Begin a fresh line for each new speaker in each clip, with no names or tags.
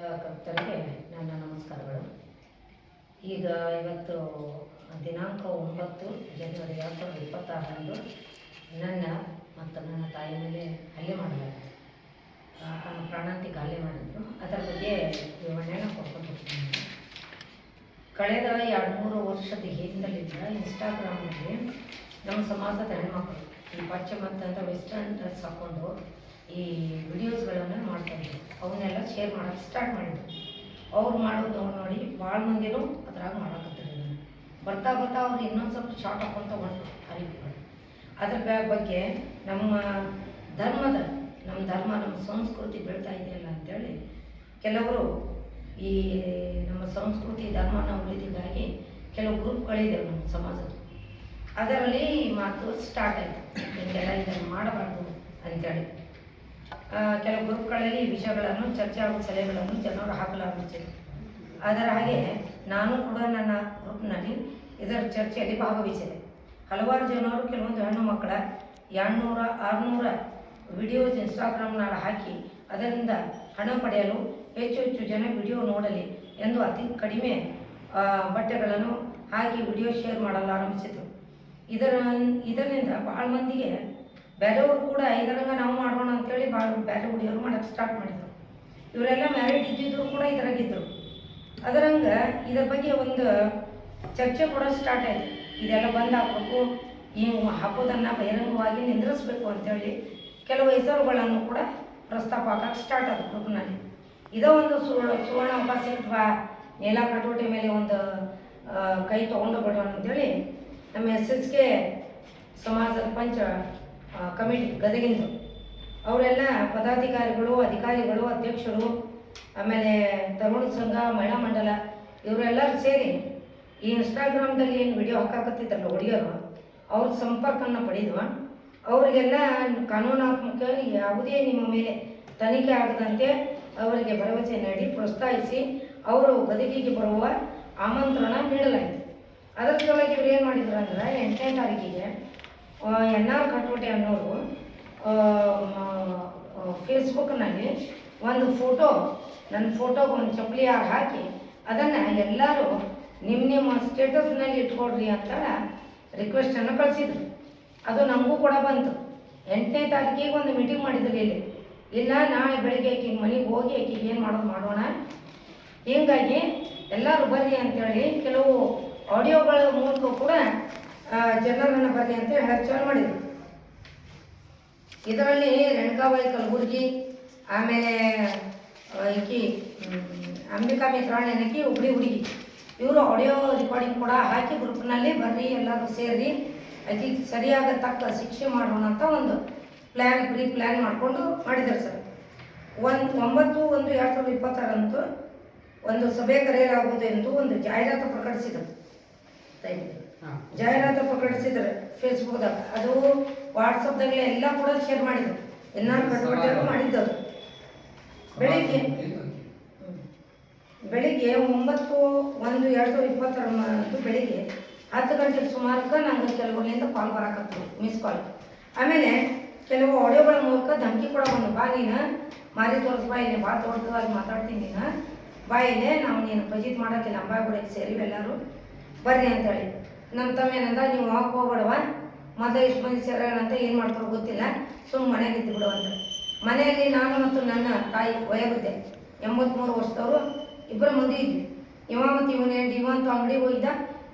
ಭಕ್ತರಿಗೆ ನನ್ನ ನಮಸ್ಕಾರಗಳು. ಈಗ ಇವತ್ತು ದಿನಾಂಕ 9 ಜನವರಿ 2026 ನನ್ನ ಮತ್ತು ನನ್ನ ತಾಯಿ ಮೇಲೆ ಹಲ್ಲೆ ಮಾಡಲಾಯಿತು. ಪ್ರಾಣಾಂತಿಕ ಹಲ್ಲೆ ಮಾಡಿದ್ರು. ಅದರ ಬಗ್ಗೆ ವಿವರಣೆಯನ್ನು ಕೊಡ್ಕೊಂಡು ಹೋಗ್ತೀನಿ. ಕಳೆದ 2-3 ವರ್ಷದ ಹಿಂದಲಿಂದ ಇನ್ಸ್ಟಾಗ್ರಾಮ್ನಲ್ಲಿ ನಮ್ಮ ಸಮಾಜದ ಹೆಣ್ಮಕ್ಳು ಈ ಪಾಶ್ಚಿಮಾತ್ಯ ವೆಸ್ಟರ್ನ್ ಡ್ರೆಸ್ ಹಾಕ್ಕೊಂಡು ಈ ವಿಡಿಯೋಸ್ಗಳನ್ನು ಮಾಡ್ತಾಯಿದ್ರು. ಅವನ್ನೆಲ್ಲ ಶೇರ್ ಮಾಡೋಕ್ಕೆ ಸ್ಟಾರ್ಟ್ ಮಾಡಿದ್ರು. ಅವ್ರು ಮಾಡೋದು ನೋಡಿ ಭಾಳ ಮಂದಿನೂ ಅದ್ರಾಗ ಮಾಡೋಕತ್ತಿದ್ರು. ಬರ್ತಾ ಅವ್ರು ಇನ್ನೊಂದು ಸ್ವಲ್ಪ ಶಾರ್ಟ್ ಹಾಕ್ಕೊಂತ ಹೊಂಟು ಅರಿವಿಗಳು. ಅದ್ರ ಬಗ್ಗೆ ನಮ್ಮ ನಮ್ಮ ಸಂಸ್ಕೃತಿ ಬೆಳ್ತಾ ಇದೆಯಲ್ಲ ಅಂಥೇಳಿ ಕೆಲವರು ಈ ನಮ್ಮ ಸಂಸ್ಕೃತಿ ಧರ್ಮನ ಉಳಿದಿಗಾಗಿ ಕೆಲವು ಗ್ರೂಪ್ಗಳಿದೆ ನಮ್ಮ ಸಮಾಜದ. ಅದರಲ್ಲಿ ಮಾತು ಸ್ಟಾರ್ಟ್ ಆಯಿತು, ಹಿಂಗೆಲ್ಲ ಇದನ್ನು ಮಾಡಬಾರ್ದು ಅಂಥೇಳಿ. ಕೆಲವು ಗ್ರೂಪ್ಗಳಲ್ಲಿ ವಿಷಯಗಳನ್ನು ಚರ್ಚೆ ಹಾಗೂ ಸಲಹೆಗಳನ್ನು ಜನರು ಹಾಕಲಾರಂಭಿಸಿದರು. ಅದರ ಹಾಗೆ ನಾನು ಕೂಡ ನನ್ನ ಗ್ರೂಪ್ನಲ್ಲಿ ಇದರ ಚರ್ಚೆಯಲ್ಲಿ ಭಾಗವಹಿಸಿದೆ. ಹಲವಾರು ಜನರು ಕೆಲವೊಂದು ಹೆಣ್ಣು ಮಕ್ಕಳ 200-600 ವಿಡಿಯೋಸ್ ಇನ್ಸ್ಟಾಗ್ರಾಮ್ನಲ್ಲಿ ಹಾಕಿ ಅದರಿಂದ ಹಣ ಪಡೆಯಲು ಹೆಚ್ಚು ಜನ ವಿಡಿಯೋ ನೋಡಲಿ ಎಂದು ಅತಿ ಕಡಿಮೆ ಬಟ್ಟೆಗಳನ್ನು ಹಾಕಿ ವಿಡಿಯೋ ಶೇರ್ ಮಾಡಲು ಆರಂಭಿಸಿದರು. ಇದರಿಂದ ಭಾಳ ಮಂದಿಗೆ ಬೇರೆಯವರು ಕೂಡ ಇದರಂಗ ನಾವು ಮಾಡೋಣ ಅಂತೇಳಿ ಬೇರೆ ಹುಡುಗಿಯರು ಮಾಡೋಕ್ಕೆ ಸ್ಟಾರ್ಟ್ ಮಾಡಿದರು. ಇವರೆಲ್ಲ ಮ್ಯಾರಿಡ್ ಇದ್ದಿದ್ರು ಕೂಡ ಇದರಾಗಿದ್ದರು. ಅದರಂಗೆ ಇದರ ಬಗ್ಗೆ ಒಂದು ಚರ್ಚೆ ಕೂಡ ಸ್ಟಾರ್ಟ್ ಆಯಿತು. ಇದೆಲ್ಲ ಬಂದ್ ಹಾಕಬೇಕು, ಹಿಂಗೆ ಹಾಕೋದನ್ನು ಬಹಿರಂಗವಾಗಿ ನಿಂದ್ರಿಸ್ಬೇಕು ಅಂತೇಳಿ ಕೆಲವು ಹೆಸರುಗಳನ್ನು ಕೂಡ ಪ್ರಸ್ತಾಪ ಹಾಕಕ್ಕೆ ಸ್ಟಾರ್ಟ್ ಆಯಿತು ಗ್ರೂಪ್ನಲ್ಲಿ. ಇದೋ ಒಂದು ಸುವರ್ಣ ಅವಕಾಶ ಅಥವಾ ನೇಲಾ ಕಟೋಟಿ ಮೇಲೆ ಒಂದು ಕೈ ತೊಗೊಂಡು ಬಿಡೋಣ ಅಂತೇಳಿ ನಮ್ಮ SSK ಸಮಾಜದ ಪಂಚ ಕಮಿಟಿ ಗದಗಿಂದು ಅವರೆಲ್ಲ ಪದಾಧಿಕಾರಿಗಳು, ಅಧಿಕಾರಿಗಳು, ಅಧ್ಯಕ್ಷರು, ಆಮೇಲೆ ತರುಣ ಸಂಘ, ಮಹಿಳಾ ಮಂಡಲ ಇವರೆಲ್ಲರೂ ಸೇರಿ ಈ ಇನ್ಸ್ಟಾಗ್ರಾಮ್ದಲ್ಲಿ ಏನು ವಿಡಿಯೋ ಹಾಕಾಕತ್ತಿದ್ದಲ್ಲ ಹುಡುಗಿಯರು, ಅವ್ರ ಸಂಪರ್ಕವನ್ನು ಪಡೆದು ಅವರಿಗೆಲ್ಲ ಕಾನೂನಾತ್ಮಕ ಯಾವುದೇ ನಿಮ್ಮ ಮೇಲೆ ತನಿಖೆ ಆಗದಂತೆ ಅವರಿಗೆ ಭರವಸೆ ನೀಡಿ ಪ್ರೋತ್ಸಾಹಿಸಿ ಅವರು ಗದಗಿಗೆ ಬರುವ ಆಮಂತ್ರಣ ನೀಡಲಾಯಿತು. ಅದರ ಸಲುವಾಗಿ ಇವ್ರು ಏನು ಮಾಡಿದ್ರು ಅಂದ್ರೆ 8ನೇ ತಾರೀಕಿಗೆ NR ಕಟೋಟೆ ಅನ್ನೋರು ಫೇಸ್ಬುಕ್ನಲ್ಲಿ ಒಂದು ನನ್ನ ಫೋಟೋಗೆ ಒಂದು ಚಪ್ಪಲಿ ಹಾಕಿ ಅದನ್ನು ಎಲ್ಲರೂ ನಿಮ್ಮ ಸ್ಟೇಟಸ್ನಲ್ಲಿ ಇಟ್ಕೊಡ್ರಿ ಅಂತ ರಿಕ್ವೆಸ್ಟನ್ನು ಕಳಿಸಿದ್ರು. ಅದು ನಮಗೂ ಕೂಡ ಬಂತು. 8ನೇ ತಾರೀಕಿಗೆ ಒಂದು ಮೀಟಿಂಗ್ ಮಾಡಿದ್ರು ಇಲ್ಲ ನಾಳೆ ಬೆಳಗ್ಗೆ ಆಕೆಗೆ ಮನೆಗೆ ಹೋಗಿ ಆಕೆಗೆ ಏನು ಮಾಡೋಣ, ಹೀಗಾಗಿ ಎಲ್ಲರೂ ಬರ್ರಿ ಅಂತೇಳಿ ಕೆಲವು ಆಡಿಯೋಗಳ ಮೂಲಕ ಕೂಡ ಜನರನ್ನು ಬರ್ರಿ ಅಂತ ಹೇಳಕ್ಕೆ ಚಾಲು ಮಾಡಿದರು. ಇದರಲ್ಲಿ ರೇಣುಕಾಬಾಯಿ ಕಲಬುರ್ಗಿ, ಆಮೇಲೆ ಈಕಿ ಅಂಬಿಕಾ ಮಿತ್ರಾಣಿ ಅನ್ನೋಕಿ ಹುಬ್ಳಿ ಹುಡುಗಿ, ಇವರು ಆಡಿಯೋ ರೆಕಾರ್ಡಿಂಗ್ ಕೂಡ ಹಾಕಿ ಗ್ರೂಪ್ನಲ್ಲಿ ಬರ್ರಿ ಎಲ್ಲರೂ ಸೇರಿ ಆಕೆ ಸರಿಯಾದ ತಕ್ಕ ಶಿಕ್ಷೆ ಮಾಡೋಣ ಅಂತ ಒಂದು ಪ್ರೀ ಪ್ಲ್ಯಾನ್ ಮಾಡಿಕೊಂಡು ಮಾಡಿದ್ದಾರೆ ಸರ್. 9/1/2026 ಒಂದು ಸಭೆ ಕರೆಯಲಾಗುವುದು ಎಂದು ಒಂದು ಜಾಹೀರಾತು ಪ್ರಕಟಿಸಿದರು. ಫೇಸ್ಬುಕ್ದಾಗ, ಅದು ವಾಟ್ಸಪ್ದಾಗಲೇ ಎಲ್ಲ ಕೂಡ ಶೇರ್ ಮಾಡಿದ್ರು. NR ಕಟೋಟೆ ಮಾಡಿದ್ದವರು ಬೆಳಿಗ್ಗೆ 9/1/2026 ಬೆಳಿಗ್ಗೆ 10 ಗಂಟೆಗೆ ಸುಮಾರಕ್ಕೆ ನಂಗೆ ಕೆಲವರಿಂದ ಕಾಲ್ ಬರಾಕತ್ತು, ಮಿಸ್ ಕಾಲ್. ಆಮೇಲೆ ಕೆಲವು ಆಡಿಯೋಗಳ ಮೂಲಕ ಧಮಕಿ ಕೂಡ ಬಂದು, ಬಾ ನೀನು ಮಾರಿ ತೋರಿಸ್, ಬಾ ಇಲ್ಲಿ ಭಾಳ ದೊಡ್ಡದಾಗಿ ಮಾತಾಡ್ತೀನಿ, ನೀನು ಬಾ ಇಲ್ಲೇ ನಾವು ನೀನು ಬಜಿತ್ ಮಾಡೋಕ್ಕಿಲ್ಲ, ಅಂಬಾಗುಡಿಗೆ ಸೇರಿವಿ ಎಲ್ಲರೂ ಬರ್ರಿ ಅಂತೇಳಿ. ನಮ್ಮ ತಮ್ಮ ಏನಂದ, ನೀವು ವಾಕ್ ಹೋಗ್ಬೇಡವ, ಮೊದಲು ಇಷ್ಟು ಮಂದಿ ಸೇರೋಣಂತ ಏನು ಮಾಡ್ತಾರೋ ಗೊತ್ತಿಲ್ಲ, ಸುಮ್ಮನೆ ಮನೆಗೆ ಇದ್ದು ಬಿಡು ಅಂತ. ಮನೆಯಲ್ಲಿ ನಾನು ಮತ್ತು ನನ್ನ ತಾಯಿ ವಯೋವೃದ್ಧೆ 83 ವರ್ಷದವರು ಇಬ್ಬರು ಮಂದಿ ಇದ್ವಿ. ಇವ ಮತ್ತು ಇವಂತೂ ಅಂಗಡಿಗೆ ಹೋಗಿದ್ದ,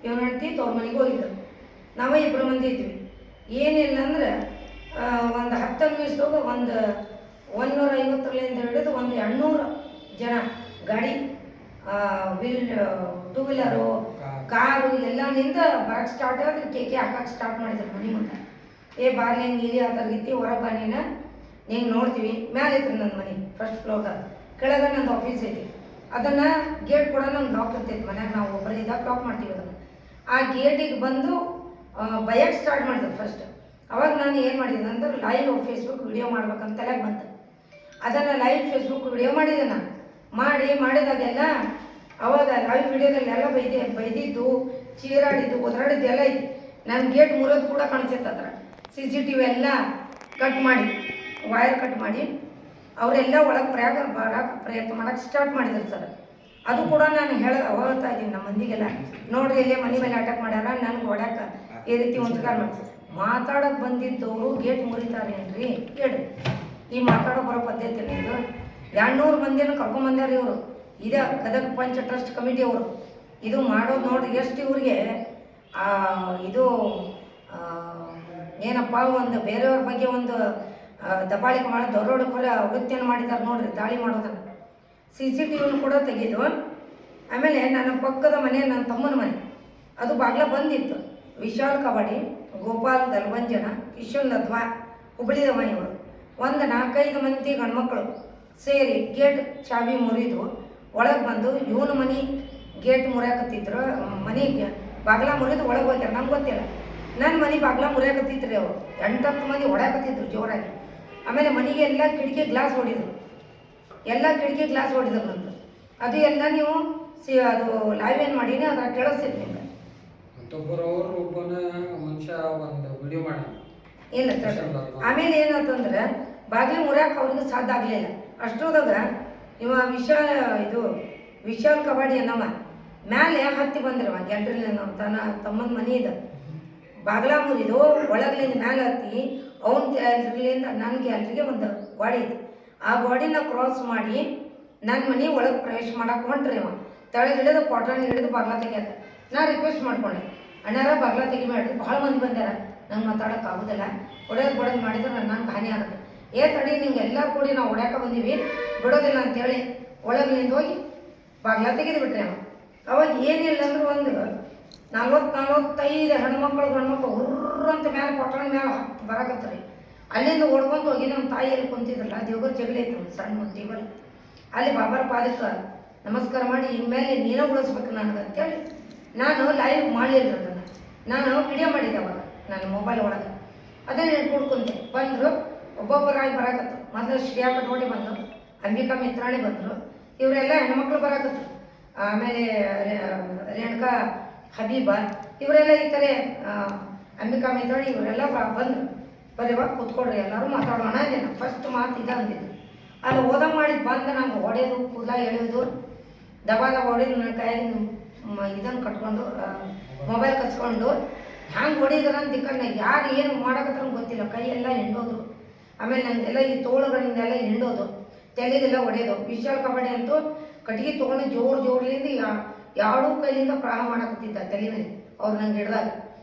ಇವನ ಹೆಂಡತಿ ತವ್ರ ಮನೆಗೆ ಹೋಗಿದ್ರು. ನಾವೇ ಇಬ್ಬರು ಮಂದಿ ಇದ್ವಿ. ಏನಿಲ್ಲ ಅಂದ್ರೆ ಒಂದು 10 ನಿಮಿಷದಾಗ ಒಂದು 150ರಿಂದ ಹಿಡಿದು ಒಂದು 200 ಜನ ಗಾಡಿ, ಟೂ ವೀಲರು, ಕಾರು ಎಲ್ಲನಿಂದ ಬರಕ್ಕೆ ಸ್ಟಾರ್ಟ್ ಆದ್ರೆ ಕೇಕೆ ಹಾಕಕ್ಕೆ ಸ್ಟಾರ್ಟ್ ಮಾಡಿದ್ರು ಮನೆ ಮುಂದೆ. ಬಾರ್ಲಿ ಹಿಂಗೆ ಇಲ್ಲಿ ಅದ್ರಾಗಿತ್ತಿ ಹೊರಗೆ ಬಾ ನೀನು ನೋಡ್ತೀವಿ. ಮೇಲೆ ಐತ್ರಿ ನನ್ನ ಮನೆ ಫಸ್ಟ್ ಫ್ಲೋರ್ದಾಗ, ಕೆಳಗೆ ನಂದು ಆಫೀಸ್ ಐತಿ. ಅದನ್ನು ಗೇಟ್ ಕೂಡ ನಂಗೆ ಲಾಕ್ ಇರ್ತೈತಿ ಮನ್ಯಾಗ, ನಾವು ಒಬ್ಬರಿದ್ದಾಗ ಲಾಕ್ ಮಾಡ್ತೀವಿ ಅದನ್ನು. ಆ ಗೇಟಿಗೆ ಬಂದು ಬಯಕ್ಕೆ ಸ್ಟಾರ್ಟ್ ಮಾಡಿದ್ರು ಫಸ್ಟ್. ಅವಾಗ ನಾನು ಏನು ಮಾಡಿದ್ದೆ ಅಂದ್ರೆ ಲೈವ್ ಫೇಸ್ಬುಕ್ ವಿಡಿಯೋ ಮಾಡ್ಬೇಕಂತ ತಲೆಗೆ ಬಂತು. ಅದನ್ನು ಲೈವ್ ಫೇಸ್ಬುಕ್ ವಿಡಿಯೋ ಮಾಡಿದೆ ನಾನು. ಮಾಡಿದಾಗೆಲ್ಲ ಅವಾಗ ಲೈವ್ ವಿಡಿಯೋದಲ್ಲೆಲ್ಲ ಬೈದಿದ್ದು, ಚೀರಾಡಿದ್ದು, ಒದರಾಡಿದ್ದು ಎಲ್ಲ ಐತಿ. ನನ್ನ ಗೇಟ್ ಮುರೋದು ಕೂಡ ಕಾಣಿಸುತ್ತೆ. ಅದರ CCTV ಎಲ್ಲ ಕಟ್ ಮಾಡಿ, ವೈರ್ ಕಟ್ ಮಾಡಿ ಅವರೆಲ್ಲ ಒಳಗೆ ಬರಕ್ಕೆ ಪ್ರಯತ್ನ ಮಾಡೋಕ್ಕೆ ಸ್ಟಾರ್ಟ್ ಮಾಡಿದ್ರು ಸರ್. ಅದು ಕೂಡ ನಾನು ಹೇಳ್ತಾ ಇದ್ದೀನಿ ನಮ್ಮ ಮಂದಿಗೆಲ್ಲ, ನೋಡ್ರಿ ಇಲ್ಲೇ ಮನೆ ಮೇಲೆ ಅಟ್ಯಾಕ್ ಮಾಡ್ಯಾರ, ನನಗೆ ಹೊಡ್ಯಾಕ ಈ ರೀತಿ ಒಂದ್ಕಾರ ಮಾತಾಡೋಕೆ ಬಂದಿದ್ದವರು ಗೇಟ್ ಮುರಿತಾರೇನ್ರಿ ಹೇಳ್ರಿ. ಈ ಮಾತಾಡೋ ಬರೋ ಪದ್ಧತಿ ಇದು 200 ಮಂದಿಯನ್ನು ಕರ್ಕೊಂಬಂದಾರ ಇವರು. ಇದೇ ಗದಗ ಪಂಚ ಟ್ರಸ್ಟ್ ಕಮಿಟಿ ಅವರು ಇದು ಮಾಡೋದು ನೋಡ್ರಿ. ಎಷ್ಟು ಇವ್ರಿಗೆ ಇದು ಏನಪ್ಪ ಒಂದು ಬೇರೆಯವ್ರ ಬಗ್ಗೆ ಒಂದು ದಬ್ಬಾಳಿಕೆ ಮಾಡೋ ದರೋಡೆಕೋರ ವೃತ್ತಿಯನ್ನು ಮಾಡಿದ್ದಾರೆ ನೋಡ್ರಿ, ದಾಳಿ ಮಾಡೋದನ್ನು. CCTVನೂ ಕೂಡ ತೆಗೆದು ಆಮೇಲೆ ನನ್ನ ಪಕ್ಕದ ಮನೆ, ನನ್ನ ತಮ್ಮನ ಮನೆ, ಅದು ಬಾಗ್ಲ ಬಂದಿತ್ತು. ವಿಶಾಲ್ ಕಬಡ್ಡಿ, ಗೋಪಾಲ್ ದಲ್ವಂಜನ, ಕಿಶನ್ ಲದ್ವಾ, ಹುಬ್ಬಳ್ಳಿದವ ಇವರು ಒಂದು 4-5 ಮಂದಿ ಗಂಡ್ಮಕ್ಳು ಸೇರಿ ಗೇಟ್ ಚಾವಿ ಮುರಿದು ಒಳಗೆ ಬಂದು ಇವನ ಮನೆ ಗೇಟ್ ಮುರಿಯಾಕತ್ತಿದ್ರು. ಮನೆಗೆ ಬಾಗ್ಲ ಮುರಿದು ಒಳಗೆ ಹೋಗ್ಯಾರ. ನಮ್ಗೆ ಗೊತ್ತಿಲ್ಲ. ನನ್ನ ಮನೆ ಬಾಗ್ಲ ಮುರಿಯಾಕತ್ತಿದ್ರಿ ಅವರು 8-10 ಮಂದಿ ಹೊಡ್ಯಾಕತ್ತಿದ್ರು ಜೋರಾಗಿ. ಆಮೇಲೆ ಮನೆಗೆ ಎಲ್ಲ ಕಿಟಕಿ ಗ್ಲಾಸ್ ಹೊಡಿದ್ರು, ಎಲ್ಲ ಕಿಟಕಿ ಗ್ಲಾಸ್ ಹೊಡಿದ್ರು ನಂದು. ಅದು ಎಲ್ಲ ನೀವು ಅದು ಲೈವ್ ಏನು ಮಾಡೀನಿ ಅದ್ರ ಕೇಳಿಸ್ತೀನಿ ನಿಮ್ಗೆ. ಇಲ್ಲ ಸರ್. ಆಮೇಲೆ ಏನಾಯ್ತಂದ್ರೆ ಬಾಗಿಲು ಮುರಿಯಾಕೆ ಅವ್ರಿಗೆ ಸಾಧ್ಯ ಆಗಲಿಲ್ಲ. ಅಷ್ಟೋದಾಗ ಇವ ವಿಶಾಲ್ ಕಬಡ್ಡಿ ಅನ್ನವ ಮ್ಯಾಲೆ ಹತ್ತಿ ಬಂದಿರವ ಗ್ಯಾಲ್ರಿಲಿ ನಾವು ತಮ್ಮನ ಮನೆ ಇದೆ. ಬಾಗ್ಲ ಮುರಿದು ಒಳಗ್ಲಿಂದ ಮ್ಯಾಲೆ ಹತ್ತಿ ಅವನ ಗ್ಯಾಲ್ರಿಲಿಂದ ನನ್ನ ಗ್ಯಾಲ್ರಿಗೆ ಒಂದು ಗಾಡಿ ಇದೆ. ಆ ಗಾಡಿನ ಕ್ರಾಸ್ ಮಾಡಿ ನನ್ನ ಮನೆ ಒಳಗೆ ಪ್ರವೇಶ ಮಾಡಕ್ಕೆ ಹೊಂಟ್ರಿ ಅವ. ತೆಳಗೆ ಹಿಡಿದು ಪಾಟ್ರಾಣಿ ಹಿಡಿದು ಬಾಗ್ಲ ತೆಗಿಯಾಕ ನಾ ರಿಕ್ವೆಸ್ಟ್ ಮಾಡ್ಕೊಂಡೆ, ಅಣ್ಣಾರ ಬಾಗ್ಲ ತೆಗಿಬೇಡ್ರಿ, ಭಾಳ ಮಂದಿ ಬಂದಾರ, ನಂಗೆ ಮಾತಾಡೋಕೆ ಆಗೋದಿಲ್ಲ, ಹೊಡೆಯೋದು ಮಾಡಿದ್ರೆ ನನಗೆ ಹಾನಿ ಆಗುತ್ತೆ. ತಡಿ ನಿಮ್ಗೆ ಎಲ್ಲ ಕೂಡಿ ನಾವು ಹೊಡ್ಯಾಕ ಬಂದೀವಿ, ಬಿಡೋದಿಲ್ಲ ಅಂತೇಳಿ ಒಳಗಿನಿಂದ ಹೋಗಿ ಬಾಗ್ಲ ತೆಗೆದು ಬಿಟ್ರಿ ಅವ. ಅವಾಗ ಏನಿಲ್ಲ ಅಂದ್ರೆ ಒಂದು 40-45 ಹೆಣ್ಮಕ್ಳು ಗಂಡ್ಮಕ್ಳು ಹುರ್ರಂತ ಮೇಲೆ ಪಟ್ಟಣ ಮೇಲೆ ಬರಕತ್ರಿ. ಅಲ್ಲಿಂದ ಓಡ್ಕೊಂಡು ಹೋಗಿ ನಮ್ಮ ತಾಯಿಯಲ್ಲಿ ಕುಂತಿದ್ರಲ್ಲ, ದೇವ್ರ ಜಗಲಿ ಐತೆ ಒಂದು ಸಣ್ಣ ಒಂದು ಟೇಬಲ್, ಅಲ್ಲಿ ಬಾಬಾರ ಪಾದಕ್ಕೆ ನಮಸ್ಕಾರ ಮಾಡಿ ಇನ್ಮೇಲೆ ನೀನೇ ಉಳಿಸ್ಬೇಕು ನನಗೆ ಅಂತೇಳಿ ನಾನು ಲೈವ್ ಮಾಡಲಿಲ್ಲ. ಅದನ್ನು ನಾನು ವಿಡಿಯೋ ಮಾಡಿದ್ದೆ ಅವಾಗ ನನ್ನ ಮೊಬೈಲ್ ಒಳಗೆ. ಅದನ್ನು ಇಟ್ಕೊಂಡು ಕುಂತೆ. ಬಂದರು ಒಬ್ಬೊಬ್ಬರಾಗಿ ಬರಾಕತ್ತು. ಮೊದಲು ಶ್ರೇಯಾ ಕಟೋಡಿ ಬಂದರು, ಅಂಬಿಕಾ ಮಿತ್ರಾಣಿ ಬಂದರು, ಇವರೆಲ್ಲ ಹೆಣ್ಮಕ್ಳು ಬರಾಕತ್ತು. ಆಮೇಲೆ ರೇಣುಕಾ ಹಬೀಬಾ ಇವರೆಲ್ಲ ಈ ಥರ ಅಂಬಿಕಾ ಮಿತ್ರಾಣಿ ಇವರೆಲ್ಲ ಬಂದರು. ಬರೀವಾಗ ಕೂತ್ಕೊಡ್ರಿ ಎಲ್ಲರೂ ಮಾತಾಡೋಣ ಅಂದೇನು. ಫಸ್ಟ್ ಮಾತು ಇದೆ ಅಂದಿದ್ದು. ಅಲ್ಲಿ ಓದಂಗೆ ಮಾಡಿದ್ದು ಬಂದು ನಂಗೆ ಹೊಡೆಯೋದು, ಕೂದಲ ಎಳೆಯೋದು, ದಬ ಹೊಡೆದು ನನ್ನ ಕೈಯಾಗಿ ಇದನ್ನು ಕಟ್ಕೊಂಡು ಮೊಬೈಲ್ ಕಚ್ಕೊಂಡು ಹ್ಯಾಂಗೆ ಹೊಡಿದ್ರೆ ಅಂತ ದಿಕ್ಕಂಡು ಯಾರು ಏನು ಮಾಡಕತ್ರ ಗೊತ್ತಿಲ್ಲ. ಕೈಯೆಲ್ಲ ಹಿಂಡೋದು, ಆಮೇಲೆ ನನಗೆಲ್ಲ ಈ ತೋಳುಗಳಿಂದೆಲ್ಲ ಹಿಂಡೋದು, ತಲೆಗೆಲ್ಲ ಹೊಡೆಯೋದು. ವಿಶಾಲ್ ಕಬಡ್ಡಿ ಅಂತೂ ಕಟ್ಟಿಗೆ ತೊಗೊಂಡು ಜೋರ್ಲಿಂದ ಎರಡೂ ಕೈಲಿಂದ ಪ್ರಾಣ ಮಾಡಕತ್ತಿದ್ದ ತಲೆ ಮೇಲೆ ಅವ್ರು ನಂಗೆ ಹಿಡ್ದಾಗ.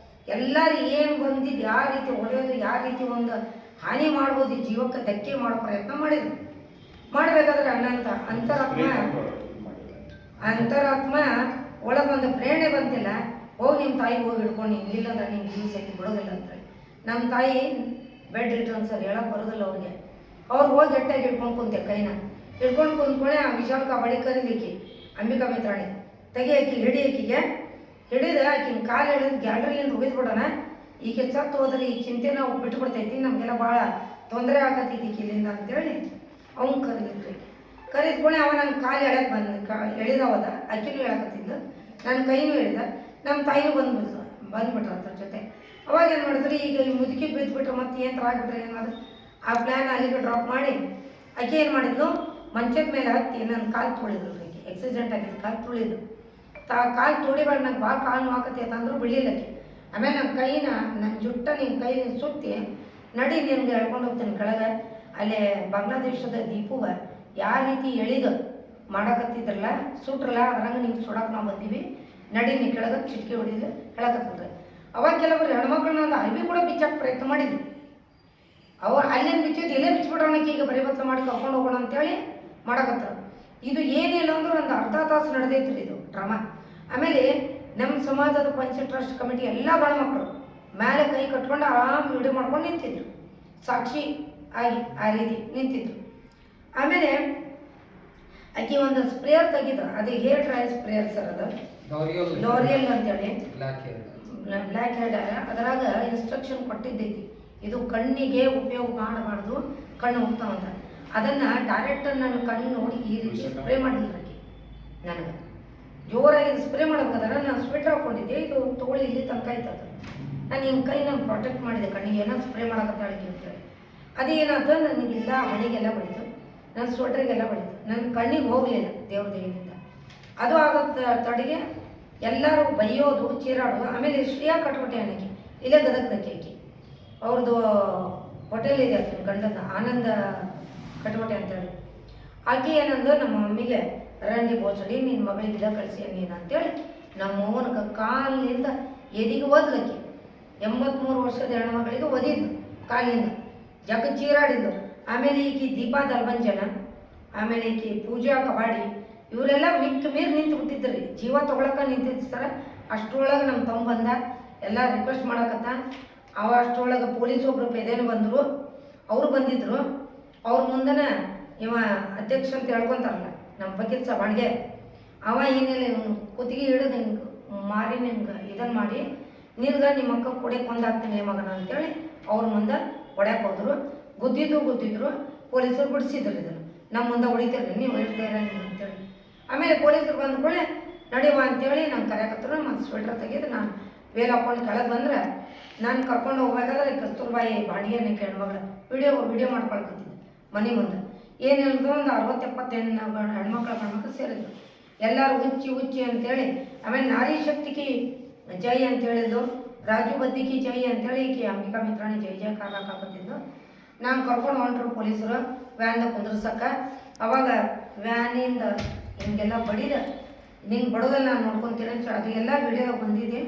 ಎಲ್ಲರೂ ಏನು ಬಂದಿದ್ದು ಯಾವ ರೀತಿ ಹೊಡೆಯೋದು, ಯಾವ ರೀತಿ ಒಂದು ಹಾನಿ ಮಾಡ್ಬೋದು, ಜೀವಕ್ಕೆ ಧಕ್ಕೆ ಮಾಡೋ ಪ್ರಯತ್ನ ಮಾಡಿದ್ರು. ಮಾಡಬೇಕಾದ್ರೆ ಅಂತರಾತ್ಮ ಒಳಗೊಂದು ಪ್ರೇರಣೆ ಬಂತಿಲ್ಲ. ಹೋಗಿ ನಿಮ್ಮ ತಾಯಿ ಹೋಗಿ ಹಿಡ್ಕೊಂಡು ಇಲ್ಲಿಲ್ಲಂದ್ರೆ ನಿಂಗೆ ಜೀವ ಸಹಿತ ಬಿಡೋದಿಲ್ಲ ಅಂತೇಳಿ ನಮ್ಮ ತಾಯಿ ಬೆಡ್ ರಿಟರ್ನ್ ಸರ್ ಹೇಳಕ್ಕೆ ಬರೋದಿಲ್ಲ ಅವ್ರಿಗೆ. ಅವ್ರು ಹೋಗಿ ಗಟ್ಟಿಯಾಗಿ ಹಿಡ್ಕೊಂಡು ಕುಂತೆ ಕೈನ ಹಿಡ್ಕೊಂಡು ಕುಂತ್ಕೊಂಡೆ. ಆ ವಿಶಾಲ್ ಕಬಡ್ಡಿ ಕರೀಲಿಕ್ಕೆ ಅಂಬಿಕಾ ಮಿತ್ರಾಣಿ ತೆಗಿ ಆಕಿಗೆ ಹಿಡಿದು ಆಕಿನ ಕಾಲು ಹಿಡಿದು ಗ್ಯಾಲರಿಲಿಂದ ಹೋಗಿದ್ಬಿಡೋಣ, ಈಗ ಸತ್ತು ಹೋದ್ರೆ ಈ ಚಿಂತೆ ನಾವು ಬಿಟ್ಬಿಡ್ತೈತಿ, ನಮಗೆಲ್ಲ ಭಾಳ ತೊಂದರೆ ಆಗತ್ತೈತಿ ಇಲ್ಲಿಂದ ಅಂತೇಳಿ ಅವ್ನು ಕರೀದ್ಕೊಂಡೆ. ಅವ ನನ್ನ ಕಾಲು ಎಳಕ್ಕೆ ಎಳಿದವದ, ಅಕ್ಕಿನೂ ಹೇಳಕತ್ತಿದ್ದು, ನನ್ನ ಕೈನೂ ಹೇಳಿದ, ನಮ್ಮ ತಾಯಿನೂ ಬಂದ್ಬಿಟ್ರು ಅದ್ರ ಜೊತೆ. ಅವಾಗ ಏನು ಮಾಡಿದ್ರು, ಈಗ ಈ ಮುದುಕಿ ಬಿದ್ದುಬಿಟ್ರೆ ಮತ್ತೆ ಏನು ಆಗ್ಬಿಟ್ರೆ ಏನು ಮಾಡಿದ್ರು, ಆ ಪ್ಲ್ಯಾನ್ ಅಲ್ಲಿಗೆ ಡ್ರಾಪ್ ಮಾಡಿ ಆಕೆ ಏನು ಮಾಡಿದ್ಲು, ಮಂಚದ ಮೇಲೆ ಹತ್ತಿ ನನ್ನ ಕಾಲು ತುಳಿದ್ರು. ಆಕೆ ಆಕ್ಸಿಡೆಂಟ್ ಆಗಿದ್ದು ಕಾಲು ತುಳಿದು ಕಾಲು ತುಳಿಬೇಡ, ನಂಗೆ ಭಾಳ ಕಾಲು ನೋವಾಕತ್ತೈತೆ ಅಂದರೂ ಬಿಡಲಿಲ್ಲಕ್ಕೆ. ಆಮೇಲೆ ನನ್ನ ಜುಟ್ಟ ನಿನ್ನ ಕೈ ಸುತ್ತಿ ನಡಿ ನಿನ್ಗೆ ಹೇಳ್ಕೊಂಡು ಹೋಗ್ತೀನಿ ಕೆಳಗೆ. ಅಲ್ಲೇ ಬಾಂಗ್ಲಾದೇಶದ ದೀಪುವ ಯಾವ ರೀತಿ ಎಳಿದು ಮಾಡಕತ್ತಿದ್ರಲ್ಲ, ಸುಟ್ರಲ್ಲ, ಅದ್ರಂಗೆ ನಿಂಗೆ ಸುಡಕ್ಕೆ ನಾವು ಬಂದೀವಿ, ನಡಿ ನೀ ಕೆಳಗೆ ಚಿಟ್ಕಿ ಹೊಡಿದು ಹೇಳಕತ್ತಿದ್ರು. ಅವಾಗ ಕೆಲವರು ಹೆಣ್ಮಕ್ಳನ್ನ ಒಂದು ಅಲ್ಬಿ ಕೂಡ ಬಿಚ್ಚಕ್ಕೆ ಪ್ರಯತ್ನ ಮಾಡಿದ್ವಿ. ಅವ್ರು ಅಲ್ಲೇನು ಬಿಚ್ಚಿದ್ದು ಇಲ್ಲೇ ಬಿಚ್ಚಿಬಿಡೋಣಕ್ಕೆ ಈಗ ಬರೀ ಬತ್ತಲು ಮಾಡಿ ಕರ್ಕೊಂಡು ಹೋಗೋಣ ಅಂತೇಳಿ ಮಾಡಕತ್ತರು. ಇದು ಏನಿಲ್ಲ ಅಂದ್ರೆ ಒಂದು ಅರ್ಧ ತಾಸು ನಡೆದೈತ್ರಿ ಇದು ಡ್ರಾಮಾ. ಆಮೇಲೆ ನಮ್ಮ ಸಮಾಜದ ಪಂಚ ಟ್ರಸ್ಟ್ ಕಮಿಟಿ ಎಲ್ಲ ಗಂಡ್ಮಕ್ಳು ಮೇಲೆ ಕೈ ಕಟ್ಕೊಂಡು ಆರಾಮ್ ವಿಡಿಯೋ ಮಾಡ್ಕೊಂಡು ನಿಂತಿದ್ರು, ಸಾಕ್ಷಿ ಆಗಿ ಆ ರೀತಿ ನಿಂತಿದ್ರು. ಆಮೇಲೆ ಆಕೆ ಒಂದು ಸ್ಪ್ರೇಯರ್ ತೆಗಿದ್ರು, ಅದು ಹೇರ್ ಡ್ರೈ ಸ್ಪ್ರೇಯರ್ ಸರ್, ಅದು ಲೋರಿಯಲ್ ಅಂತೇಳಿ ಬ್ಲ್ಯಾಕ್ ಹೆಡ್. ಅದರಾಗ ಇನ್ಸ್ಟ್ರಕ್ಷನ್ ಕೊಟ್ಟಿದ್ದೈತಿ, ಇದು ಕಣ್ಣಿಗೆ ಉಪಯೋಗ ಮಾಡಬಾರ್ದು, ಕಣ್ಣು ಹೋಗ್ತಾವಂತ. ಅದನ್ನು ಡೈರೆಕ್ಟ್ ನನ್ನ ಕಣ್ಣು ನೋಡಿ ಈ ರೀತಿ ಸ್ಪ್ರೇ ಮಾಡಿಲ್ಲ ಆಕೆ ನನಗೆ. ಜೋರಾಗಿ ಸ್ಪ್ರೇ ಮಾಡಬೇಕಾದ್ರೆ ನಾನು ಸ್ವೆಟರ್ ಹಾಕ್ಕೊಂಡಿದ್ದೆ, ಇದು ತೋಳಿ ಇಲ್ಲಿ ತನಕ ಇರ್ತದೆ. ನಾನು ಹಿಂಗೆ ಕೈ ನಾನು ಪ್ರೊಟೆಕ್ಟ್ ಮಾಡಿದೆ, ಕಣ್ಣಿಗೆ ಏನೋ ಸ್ಪ್ರೇ ಮಾಡಕತ್ತಾಳಿಗೆ ಅಂತೇಳಿ. ಅದೇನಾಯ್ತು, ನನಗೆಲ್ಲ ಹಣೆಗೆಲ್ಲ ಬಡಿತು. ನನ್ನ ಸ್ವೆಟ್ರಿಗೆಲ್ಲ ಬಡಿತು, ನನ್ನ ಕಣ್ಣಿಗೆ ಹೋಗಲಿಲ್ಲ ದೇವ್ರ ದಯೆಯಿಂದ. ಅದು ಆಗುತ್ತೆ ತಡೆಗೆ ಎಲ್ಲರೂ ಬೈಯೋದು ಚೀರಾಡೋದು. ಆಮೇಲೆ ಶ್ರೇಯಾ ಕಟ್ಕೊಟ್ಟೆ ಅನ್ನಕ್ಕೆ ಇಲ್ಲೇ ಗದಗದಕ್ಕೆ ಆಕಿ ಅವ್ರದ್ದು ಹೋಟೆಲ್ ಇದೆ ಆಕಿನ ಗಂಡನ ಆನಂದ ಕಟ್ಕೊಟ್ಟೆ ಅಂತೇಳಿ. ಆಕೆ ಏನಂದು ನಮ್ಮ ಮಮ್ಮಿಗೆ ರಂಡಿ ಬೋಚಡಿ ನಿನ್ನ ಮಗಳಿಗೆ ಇದ ಕಳಿಸಿ ನೀನು ಅಂತೇಳಿ ನಮ್ಮ ಅವ್ವನ ಕಾಲಿನಿಂದ ಎದಿಗೆ ಓದ್ಲಕ್ಕಿ 83 ವರ್ಷದ ಹೆಣ್ಮಗಳಿಗೆ ಒದಿದ್ಲು ಕಾಲಿನಿಂದ, ಜಗ ಚೀರಾಡಿದ್ದು. ಆಮೇಲೆ ಈಕಿ ದೀಪಾ ದಲ್ಬಂಜನ, ಆಮೇಲೆ ಈಕಿ ಪೂಜಾ ಕಬಾಡಿ, ಇವರೆಲ್ಲ ಮಿಕ್ಕ ಮೀರಿ ನಿಂತು ಬಿಟ್ಟಿದ್ರಿ, ಜೀವ ತೊಗೊಳಕ್ಕೆ ನಿಂತಿರ್ತಾರೆ. ಅಷ್ಟರೊಳಗೆ ನಮ್ಮ ತಮ್ಮ ಬಂದ, ಎಲ್ಲ ರಿಕ್ವೆಸ್ಟ್ ಮಾಡಕತ್ತ. ಅಷ್ಟರೊಳಗೆ ಪೊಲೀಸ್ ಒಬ್ಬರು ಪೆದೇನು ಬಂದರು, ಅವರು ಬಂದಿದ್ದರು. ಅವ್ರ ಮುಂದನ ಇವ ಅಧ್ಯಕ್ಷ ಅಂತ ಹೇಳ್ಕೊತಾರಲ್ಲ ನಮ್ಮ ಬಕೀರ್ ಸಾಬಾಣಿಗೆ, ಅವ ಏನಿಲ್ಲ ಕುತ್ತಿಗೆ ಹಿಡಿದು ಹಿಂಗೆ ಮಾರಿ ನಿಂಗೆ ಇದನ್ನು ಮಾಡಿ ನಿನ್ಗೆ ನಿಮ್ಮ ಅಕ್ಕ ಕೊಡಕ್ಕೆ ಒಂದಾಗ್ತೀನಿ ಮಗನ ಅಂತೇಳಿ ಅವ್ರ ಮುಂದೆ ಹೊಡ್ಯಾಕೆ ಹೋದ್ರು. ಗುದ್ದಿದ್ರು ಪೊಲೀಸರು ಬಿಡಿಸಿದ್ರು ಇದನ್ನು. ನಮ್ಮ ಮುಂದೆ ಹೊಡಿತೀರಿ ನೀವು ಹೇಳ್ತೀರ ನೀವು ಅಂತೇಳಿ. ಆಮೇಲೆ ಪೊಲೀಸರು ಬಂದ ಕೂಡಲೇ ನಡೆಯುವ ಅಂತೇಳಿ ನಂಗೆ ಕರೆಯಕತ್ತರು. ಮತ್ತು ಸ್ವೆಟ್ರ್ ತೆಗೆದು ನಾನು ವೇಲ್ ಹಾಕೊಂಡು ಕೆಳಗೆ ಬಂದ್ರೆ ನಾನು ಕರ್ಕೊಂಡು ಹೋಗ್ಬೇಕಾದ್ರೆ ಕಸ್ತೂರ್ಬಾಯಿ ಬಾಡಿಗೆನ ಹೆಣ್ಮಗಳು ವಿಡಿಯೋ ಮಾಡ್ಕೊಳಕತ್ತಿದ್ದೆ ಮನೆ ಮುಂದೆ. ಏನು ಹೇಳಿದ್ರು ಒಂದು 60-70 ಹೆಣ್ಮಕ್ಳು ಗಂಡ್ಮಕ್ಳು ಸೇರಿದ್ರು. ಎಲ್ಲರೂ ಹುಚ್ಚಿ ಅಂತೇಳಿ. ಆಮೇಲೆ ನಾರಿ ಶಕ್ತಿಗೆ ಜೈ ಅಂತ ಹೇಳಿದ್ದು, ರಾಜು ಬದ್ದಿಕಿ ಜೈ ಅಂತೇಳಿ ಈಕಿ ಅಂಬಿಕಾ ಮಿತ್ರಾಣಿ ಜೈ ಜಯಕಾರ ಹಾಕತ್ತಿದ್ದು. ನಾನು ಕರ್ಕೊಂಡು ಹೊಂಟ್ರು ಪೊಲೀಸರು ವ್ಯಾನ್ದಾಗ ಕುಂದ್ರಸಕ್ಕೆ. ಅವಾಗ ವ್ಯಾನಿಂದ ಹಿಂಗೆಲ್ಲ ಬಡಿದ, ನಿಂಗೆ ಬಡೋದಲ್ಲ ನಾನು ನೋಡ್ಕೊತೀನಿ ಅಂತ ಅದು ಎಲ್ಲ ವಿಡಿಯೋದಾಗ ಬಂದಿದೆ.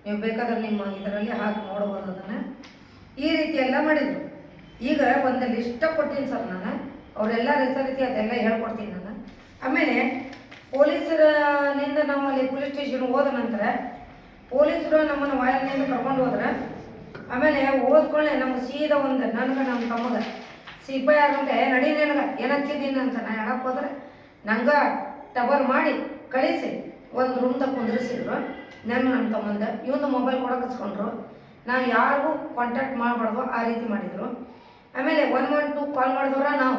ನೀವು ಬೇಕಾದ್ರೆ ನಿಮ್ಮ ಇದರಲ್ಲಿ ಹಾಕಿ ನೋಡ್ಬೋದು ಅದನ್ನು. ಈ ರೀತಿ ಎಲ್ಲ ಮಾಡಿದರು. ಈಗ ಒಂದು ಲಿಸ್ಟ್ ಕೊಡ್ತೀನಿ ಸರ್ ನಾನು, ಅವರೆಲ್ಲ ರೀತಿ ಅದೆಲ್ಲ ಹೇಳ್ಕೊಡ್ತೀನಿ ನಾನು. ಆಮೇಲೆ ಪೊಲೀಸರನಿಂದ ನಾವು ಅಲ್ಲಿ ಪೊಲೀಸ್ ಸ್ಟೇಷನ್ಗೆ ಹೋದ ನಂತರ ಪೊಲೀಸರು ನಮ್ಮನ್ನು ವಾಯರ್ನಿಂದ ಕರ್ಕೊಂಡು ಹೋದ್ರೆ, ಆಮೇಲೆ ಓದ್ಕೊಳ್ಳೆ ನಮ್ಗೆ ಸೀದಾ ಒಂದು ನನಗೆ ನಮ್ಮ ತಮ್ಮಗೆ ಸಿಪಾಯಿ ಆಗಂತೆ ನಡಿ ನನಗೆ ಏನಚ್ಚಿದ್ದೀನಿ ಅಂತ ನಾನು ಹೇಳಕ್ಕೆ ಹೋದ್ರೆ ನಂಗೆ ಟಬರ್ ಮಾಡಿ ಕಳಿಸಿ ಒಂದು ರೂಮ್ದಾಗ ಕುಂದ್ರಿಸಿದ್ರು. ನಮ್ಮ ತಮ್ಮಂದ ಇವನು ಮೊಬೈಲ್ ಕೊಡೋಕೆ ಹಚ್ಕೊಂಡ್ರು. ನಾವು ಯಾರಿಗೂ ಕಾಂಟ್ಯಾಕ್ಟ್ ಮಾಡಬಾರ್ದು ಆ ರೀತಿ ಮಾಡಿದರು. ಆಮೇಲೆ 112 ಕಾಲ್ ಮಾಡಿದವ್ರ ನಾವು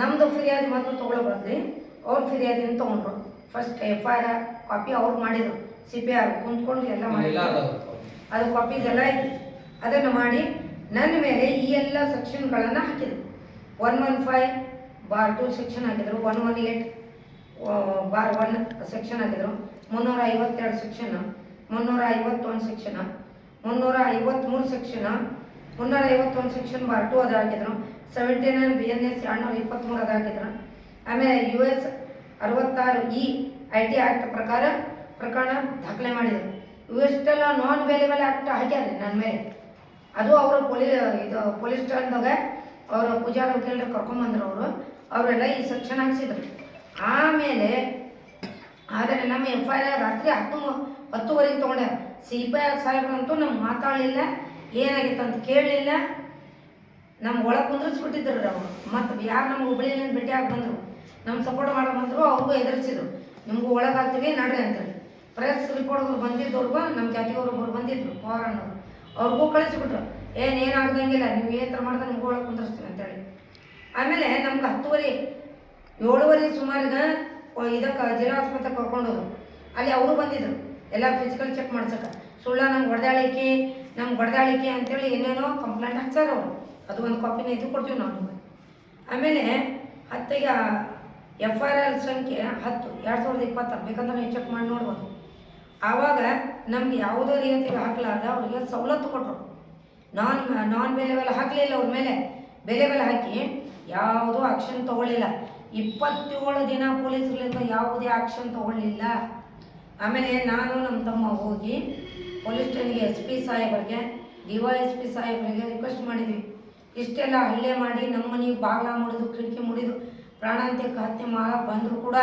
ನಮ್ಮದು ಫಿರ್ಯಾದಿ ಮಾತ್ರ ತೊಗೊಳಬಾರ್ದು, ಅವ್ರ ಫಿರ್ಯಾದಿನ ತೊಗೊಂಡ್ರು. ಫಸ್ಟ್ FIR ಕಾಪಿ ಅವ್ರು ಮಾಡಿದರು, CPR ಕುಂತ್ಕೊಂಡು ಎಲ್ಲ ಮಾಡಿದ್ರು. ಅದು ಕಾಪೀಸ್ ಎಲ್ಲ ಇತ್ತು. ಅದನ್ನು ಮಾಡಿ ನನ್ನ ಮೇಲೆ ಈ ಎಲ್ಲ ಸೆಕ್ಷನ್ಗಳನ್ನು ಹಾಕಿದರು. 115/2 ಸೆಕ್ಷನ್ ಹಾಕಿದರು, 118/1 ಸೆಕ್ಷನ್ ಹಾಕಿದರು, 352 ಸೆಕ್ಷನ್, 351 ಸೆಕ್ಷನ್, 353 ಸೆಕ್ಷನ್, 351 ಸೆಕ್ಷನ್ /2 ಅದು ಹಾಕಿದ್ರು. 79 BNS 223 ಅದು ಹಾಕಿದ್ರು. ಆಮೇಲೆ US 66E IT ಆ್ಯಕ್ಟ್ ಪ್ರಕರಣ ದಾಖಲೆ ಮಾಡಿದರು. ಇವೆಷ್ಟೆಲ್ಲ ನಾನ್ ವೇಲೇಬಲ್ ಆ್ಯಕ್ಟ್ ಹಾಕ್ಯಾರ ನನ್ನ ಮೇಲೆ. ಅದು ಅವರು ಪೊಲೀಸ್ ಸ್ಟೇಷನ್ದಾಗ ಅವರು ಪೂಜಾರ ವಕೀಲರು ಕರ್ಕೊಂಬಂದ್ರು. ಅವರೆಲ್ಲ ಈ ಸೆಕ್ಷನ್ ಹಾಕ್ಸಿದ್ರು. ಆಮೇಲೆ ಆದರೆ ನಮ್ಮ FIR ರಾತ್ರಿ 10:10ವರೆಗೆ ತೊಗೊಂಡೆ. CPI ಸಾಹೇಬ್ರಂತೂ ನಮ್ಗೆ ಮಾತಾಡಲಿಲ್ಲ, ಏನಾಗಿತ್ತು ಅಂತ ಕೇಳಲಿಲ್ಲ. ನಮ್ಗೆ ಒಳಗೆ ಕುಂದ್ರಿಸ್ಬಿಟ್ಟಿದ್ರು ಅವರು. ಮತ್ತು ಯಾರು ನಮ್ಗೆ ಹುಬ್ಬಳ್ಳಿಯಿಂದ ಭೇಟಿಯಾಗಿ ಬಂದರು, ನಮ್ಮ ಸಪೋರ್ಟ್ ಮಾಡೋ ಬಂದರು, ಅವ್ರಿಗೂ ಎದುರಿಸಿದ್ರು. ನಿಮಗೂ ಒಳಗಾಗ್ತೀವಿ ನಡ್ರಿ ಅಂತೇಳಿ. ಪ್ರೆಸ್ ರಿಪೋರ್ಟ್ಗಳು ಬಂದಿದ್ದವ್ರಿಗೂ ನಮ್ಮ ಜಾತಿಯವ್ರೊಬ್ಬರು ಬಂದಿದ್ರು ಪವರನ್ನವರು, ಅವ್ರಿಗೂ ಕಳಿಸಿಬಿಟ್ರು. ಏನಾಗ್ದಂಗಿಲ್ಲ, ನೀವು ಏನು ಥರ ಮಾಡಿದ್ರೆ ನಿಮ್ಗೆ ಒಳಗೆ ಕುಂದ್ರಿಸ್ತೀವಿ ಅಂತೇಳಿ. ಆಮೇಲೆ ನಮ್ಗೆ 10:30 7:30 ಸುಮಾರಿಗೆ ಇದಕ್ಕೆ ಜಿಲ್ಲಾ ಆಸ್ಪತ್ರೆಗೆ ಕರ್ಕೊಂಡೋದ್ರು. ಅಲ್ಲಿ ಅವರು ಬಂದಿದ್ರು ಎಲ್ಲ ಫಿಸಿಕಲ್ ಚೆಕ್ ಮಾಡ್ಸಕ್ಕೆ. ಸುಳ್ಳ ನಮ್ಗೆ ಹೊಡೆದಾಳಿಕೆ ಅಂತೇಳಿ ಏನೇನೋ ಕಂಪ್ಲೇಂಟ್ ಹಾಕ್ತಾರೆ ಅವರು. ಅದು ಒಂದು ಕಾಪಿನ ಇದು ಕೊಡ್ತೀವಿ ನಾವು. ಆಮೇಲೆ 10ಗೆ FIR ಸಂಖ್ಯೆ 10/2020 ಬೇಕಂದ್ರೆ ನೀವು ಚೆಕ್ ಮಾಡಿ ನೋಡ್ಬೋದು. ಆವಾಗ ನಮ್ಗೆ ಯಾವುದೇ ರೀತಿಯಲ್ಲಿ ಹಾಕಲಾರ್ದ ಅವರಿಗೆ ಸವಲತ್ತು ಕೊಟ್ಟರು. ನಾನ್ ಬೆಲೆ ಹಾಕಲಿಲ್ಲ, ಅವ್ರ ಮೇಲೆ ಬೆಲೆ ಹಾಕಿ ಯಾವುದೂ ಆಕ್ಷನ್ ತೊಗೊಳ್ಳಿಲ್ಲ. 27 ದಿನ ಪೊಲೀಸರಿಂದ ಯಾವುದೇ ಆಕ್ಷನ್ ತೊಗೊಳ್ಳಿಲ್ಲ. ಆಮೇಲೆ ನಾನು ನಮ್ಮ ತಮ್ಮ ಹೋಗಿ ಪೊಲೀಸ್ ಸ್ಟೇಷನ್ಗೆ SP ಸಾಹೇಬರಿಗೆ, DYSP ಸಾಹೇಬರಿಗೆ ರಿಕ್ವೆಸ್ಟ್ ಮಾಡಿದ್ವಿ. ಇಷ್ಟೆಲ್ಲ ಹಲ್ಲೆ ಮಾಡಿ ನಮ್ಮ ಮನೆಗೆ ಬಾಗಿಲ ಮುಡಿದು ಕಿಟಕಿ ಮುಡಿದು ಪ್ರಾಣಾಂತಿಕ ಹತ್ಯೆ ಮಾಡಕ್ಕೆ ಬಂದರೂ ಕೂಡ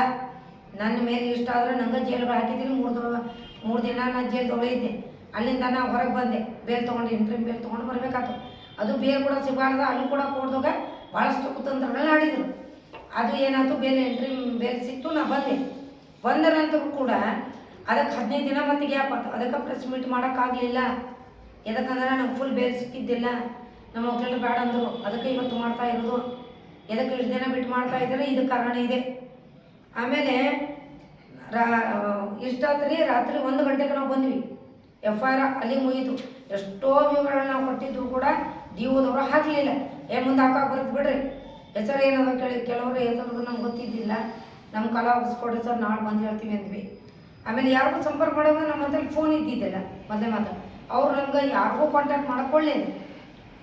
ನನ್ನ ಮೇಲೆ ಇಷ್ಟ ಆದರೆ ನಂಗೆ ಜೈಲ್ಗೆ ಹಾಕಿದ್ದೀನಿ. 3 ದಿನ ನಾನು ಜೈಲ್ದೊಳಗೆ ಇದ್ದೆ. ಅಲ್ಲಿಂದ ನಾನು ಹೊರಗೆ ಬಂದೆ, ಬೇಲ್ ತೊಗೊಂಡು ಇಂಟ್ರಿಮ್ ಬೇಲ್ ತೊಗೊಂಡು ಬರಬೇಕಾಯ್ತು. ಅದು ಬೇಲ್ ಕೂಡ ಸಿಗಬಾರ್ದು. ಅಲ್ಲಿ ಕೂಡ ಕೋರ್ಟ್ದಾಗ ಭಾಳಷ್ಟು ಕುತಂತ್ರಗಳನ್ನ ಆಡಿದರು. ಅದು ಏನಾಯ್ತು, ಇಂಟ್ರಿಮ್ ಬೇಲ್ ಸಿಕ್ತು. ನಾ ಬಂದ ನಂತರ ಕೂಡ ಅದಕ್ಕೆ 15 ದಿನ ಮತ್ತೆ ಗ್ಯಾಪ್ ಆಯ್ತು. ಅದಕ್ಕೆ ಪ್ರೆಸ್ ಮೀಟ್ ಮಾಡೋಕ್ಕಾಗಲಿಲ್ಲ. ಎದಕ್ಕಂದ್ರೆ ನಂಗೆ ಫುಲ್ ಬೇಲ್ ಸಿಕ್ಕಿದ್ದಿಲ್ಲ. ನಮ್ಮ ವಕೀಲರು ಬೇಡ ಅಂದರು. ಅದಕ್ಕೆ ಇವತ್ತು ಮಾಡ್ತಾ ಇರೋದು. ಎದಕ್ಕೆ ಇಷ್ಟು ದಿನ ಬಿಟ್ಟು ಮಾಡ್ತಾ ಇದ್ದಾರೆ, ಇದು ಕಾರಣ ಇದೆ. ಆಮೇಲೆ ಇಷ್ಟಾತ್ರಿ ರಾತ್ರಿ 1 ಗಂಟೆಗೆ ನಾವು ಬಂದ್ವಿ. FIR ಅಲ್ಲಿ ಮುಗಿತು. ಎಷ್ಟೋ ವಿವರಗಳನ್ನ ನಾವು ಕೊಟ್ಟಿದ್ರು ಕೂಡ DOದವರು ಹಾಕಲಿಲ್ಲ. ಮುಂದೆ ಹಾಕಕ್ಕೆ ಬರುತ್ತೆ ಬಿಡ್ರಿ, ಹೆಸರು ಏನದ ಕೇಳಿ ಕೆಲವರು ಹೆಸರು ನಮ್ಗೆ ಗೊತ್ತಿದ್ದಿಲ್ಲ. ನಮ್ಮ ಕಲಾ ಕೊಡ್ರಿ ಸರ್ ನಾಳೆ ಬಂದು ಹೇಳ್ತೀವಿ ಅಂದ್ವಿ. ಆಮೇಲೆ ಯಾರಿಗೂ ಸಂಪರ್ಕ ಮಾಡೋದು ನಮ್ಮ ಹತ್ರ ಫೋನ್ ಇದ್ದಿದ್ದಿಲ್ಲ ಮೊದಲೇ ಅವ್ರು ನಮ್ಗೆ ಯಾರಿಗೂ ಕಾಂಟ್ಯಾಕ್ಟ್ ಮಾಡೋಕ್ಕೊಳ್ಳಿಲ್ಲ.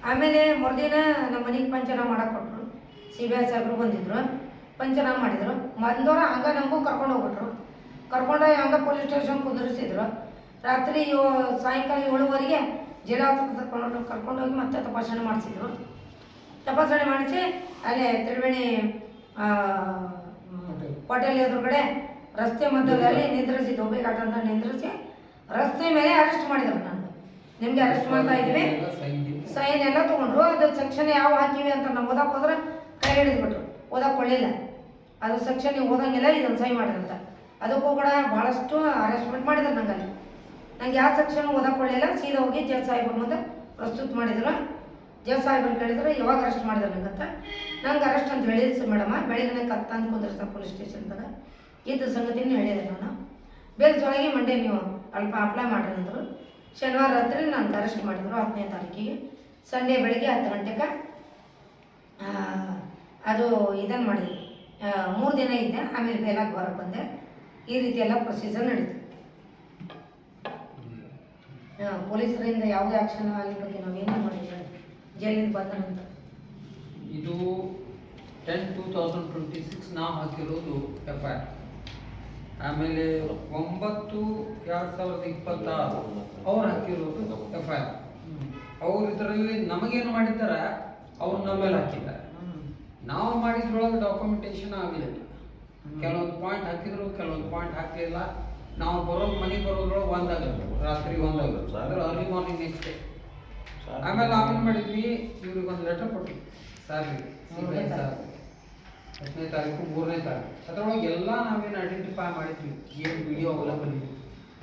ಆಮೇಲೆ ಮರುದಿನ ನಮ್ಮ ಮನೆಗೆ ಪಂಚನಾಮ ಮಾಡಕ್ಕೆ ಕೊಟ್ಟರು. CBI ಸಾಹೇಬರು ಬಂದಿದ್ದರು, ಪಂಚನಾಮ ಮಾಡಿದರು. ಬಂದವರು ಹಂಗೆ ನಮಗೂ ಕರ್ಕೊಂಡು ಹೋಗ್ಬಿಟ್ರು. ಕರ್ಕೊಂಡೋಗಿ ಹಂಗೆ ಪೊಲೀಸ್ ಸ್ಟೇಷನ್ ಕುಂದಿರಿಸಿದ್ರು. ರಾತ್ರಿ ಸಾಯಂಕಾಲ 7:15ಗೆ ಜಿಲ್ಲಾಸ್ಪತ್ರೆ ಕರ್ಕೊಂಡೋಗಿ ಮತ್ತೆ ತಪಾಸಣೆ ಮಾಡಿಸಿದ್ರು. ತಪಾಸಣೆ ಮಾಡಿಸಿ ಅಲ್ಲೇ ತ್ರಿವೇಣಿ ಹೋಟೆಲ್ ಎದುರುಗಡೆ ರಸ್ತೆ ಮಧ್ಯದಲ್ಲಿ ನಿಂದ್ರಿಸಿ ಧೋಬಿಘಾಟ್ ಅಂತ ನಿಂದ್ರಿಸಿ ರಸ್ತೆ ಮೇಲೆ ಅರೆಸ್ಟ್ ಮಾಡಿದ್ರು. ನಾನು ನಿಮಗೆ ಅರೆಸ್ಟ್ ಮಾಡ್ತಾ ಇದ್ದೀವಿ, ಸೈನ್ ಎಲ್ಲ ತೊಗೊಂಡ್ರು. ಅದು ಸೆಕ್ಷನ್ ಯಾವ ಹಾಕಿವಿ ಅಂತ ನಾವು ಓದಕ್ಕೆ ಹೋದ್ರೆ ಕೈ ಹಿಡಿದ್ಬಿಟ್ರು. ಓದಕ್ಕೆ ಕೊಳ್ಳಿಲ್ಲ. ಅದು ಸೆಕ್ಷನ್ ನೀವು ಓದಂಗಿಲ್ಲ, ಇದನ್ನು ಸೈ ಮಾಡಿದಂತ. ಅದಕ್ಕೂ ಕೂಡ ಭಾಳಷ್ಟು ಅರೆಸ್ಟ್ಮೆಂಟ್ ಮಾಡಿದ್ರು ನಂಗಲ್ಲಿ. ನಂಗೆ ಯಾವ ಸೆಕ್ಷನ್ ಓದಕ್ಕೆ ಕೊಳ್ಳಿಲ್ಲ. ಸೀದಾ ಹೋಗಿ ಜಜ್ ಸಾಹೇಬ್ರ ಮುಂದೆ ಪ್ರಸ್ತುತ ಮಾಡಿದ್ರು. ಜಜ್ ಸಾಹೇಬ್ರು ಕೇಳಿದ್ರು ಯಾವಾಗ ಅರೆಸ್ಟ್ ಮಾಡಿದ್ರು ನಂಗಂತ. ನಂಗೆ ಅರೆಸ್ಟ್ ಅಂತ ಹೇಳಿದ್ರು ಮೇಡಮ. ಬೆಳಿಗ್ಗೆ ತಂದು ಕುಂದಿರ್ತಾರೆ ಪೊಲೀಸ್ ಸ್ಟೇಷನ್ದಾಗ. ಇದ್ದ ಸಂಗತಿನ ಹೇಳಿದೆ ನಾನು. ಬೇಲ್ಸೊಳಗೆ ಮಂಡೇ ನೀವು ಅಪ್ಲೈ ಮಾಡಿರಿ ಅಂದರು. ಶನಿವಾರ ರಾತ್ರಿ ನನಗೆ ಅರೆಸ್ಟ್ ಮಾಡಿದರು 10ನೇ ತಾರೀಕಿಗೆ. ಸಂಡೇ ಬೆಳಗ್ಗೆ 10 ಗಂಟೆಗೆ ಅದು ಇದನ್ನು ಮಾಡಿದ್ವಿ. 3 ದಿನ ಇದ್ದೆ. ಆಮೇಲೆ ಬೇಲಾಗಿ ಹೊರಗೆ ಬಂದೆ. ಈ ರೀತಿ ಎಲ್ಲ ಪ್ರೊಸೀಜರ್ ನಡೀತು. ಪೊಲೀಸರಿಂದ ಯಾವುದೇ ಆಕ್ಷನ್ ಆಗಲಿ ಬಗ್ಗೆ ನಾವೇನೇ ಮಾಡಿದ್ವಿ ಜೈಲಿಂದ ಬಂದ ನಂತರ.
ಇದು 10/2026 ನಾವು ಹಾಕಿರೋದು FIR. ಆಮೇಲೆ 9/2026 ಅವ್ರು ಹಾಕಿರೋದು FIR. ಅವ್ರು ಇದರಲ್ಲಿ ನಮಗೇನು ಮಾಡಿದ್ದಾರೆ ಅವ್ರು ನಮ್ಮ ಮೇಲೆ ಹಾಕಿದ್ದಾರೆ. ನಾವು ಮಾಡಿದ್ರೊಳಗೆ ಡಾಕ್ಯುಮೆಂಟೇಶನ್ ಆಗಲಿಲ್ಲ. ಕೆಲವೊಂದು ಪಾಯಿಂಟ್ ಹಾಕಿದ್ರು, ಕೆಲವೊಂದು ಪಾಯಿಂಟ್ ಹಾಕಲಿಲ್ಲ. ನಾವು ಮನೆಗೆ ಬರೋದ್ರೊಳಗೆ ಒಂದಾಗುತ್ತೆ, ರಾತ್ರಿ ಒಂದಾಗುತ್ತೆ, ಅಂದ್ರೆ ಅರ್ಲಿ ಮಾರ್ನಿಂಗ್ ನೆಕ್ಸ್ಟ್ ಡೇ. ಆಮೇಲೆ ನಾವೇನು ಮಾಡಿದ್ವಿ, ಇವ್ರಿಗೆ ಒಂದು ಲೆಟರ್ ಕೊಟ್ಟಿದ್ವಿ ಸಾರ್ಗೆ, CBI ಸಾರ್ 10ನೇ ತಾರೀಕು 3ನೇ ತಾರೀಕು. ಅದರೊಳಗೆ ಎಲ್ಲ ನಾವೇನು ಐಡೆಂಟಿಫೈ ಮಾಡಿದ್ವಿ, ಏನು ವಿಡಿಯೋ ಅವೈಲೇಬಲ್ ಇದ್ವಿ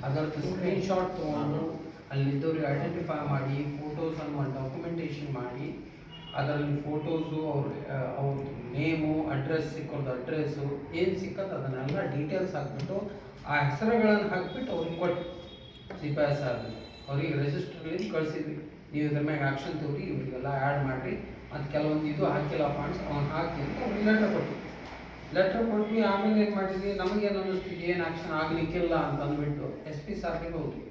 ಅದರದ್ದು ಸ್ಕ್ರೀನ್ಶಾಟ್ ತೊಗೊಂಡು ಅಲ್ಲಿದ್ದವ್ರಿಗೆ ಐಡೆಂಟಿಫೈ ಮಾಡಿ ಫೋಟೋಸನ್ನು ಡಾಕ್ಯುಮೆಂಟೇಶನ್ ಮಾಡಿ ಅದರಲ್ಲಿ ಫೋಟೋಸು ಅವ್ರ ನೇಮು ಅಡ್ರೆಸ್ ಸಿಕ್ಕೋದು ಅಡ್ರೆಸ್ಸು ಏನು ಸಿಕ್ಕದು ಅದನ್ನೆಲ್ಲ ಡೀಟೇಲ್ಸ್ ಹಾಕ್ಬಿಟ್ಟು ಆ ಹೆಸರುಗಳನ್ನು ಹಾಕ್ಬಿಟ್ಟು ಅವ್ರಿಗೆ ಕೊಟ್ಟು CBI ಸಾರ್ ಅವ್ರಿಗೆ ರಿಜಿಸ್ಟ್ರಲ್ಲಿ ಕಳಿಸಿದ್ವಿ. ನೀವು ಇದ್ರ ಮ್ಯಾಗ ಆ್ಯಕ್ಷನ್ ತಗೋರಿ, ಇವರಿಗೆಲ್ಲ ಆ್ಯಡ್ ಮಾಡಿರಿ ಮತ್ತು ಕೆಲವೊಂದು ಇದು ಹಾಕಿಲ್ಲ ಪಾಯಿಂಟ್ಸ್ ಅವ್ನು ಹಾಕಿ ಅಂತ ಅವ್ರಿಗೆ ಲೆಟರ್ ಕೊಟ್ವಿ. ಆಮೇಲೆ ಏನು ಮಾಡಿದ್ವಿ, ನಮಗೇನು ಅನ್ನಿಸ್ತಿದ್ದು ಏನು ಆ್ಯಕ್ಷನ್ ಆಗಲಿಕ್ಕಿಲ್ಲ ಅಂತ ಅಂದ್ಬಿಟ್ಟು SP ಸಾರ್ಗೆ ಹೋದ್ವಿ.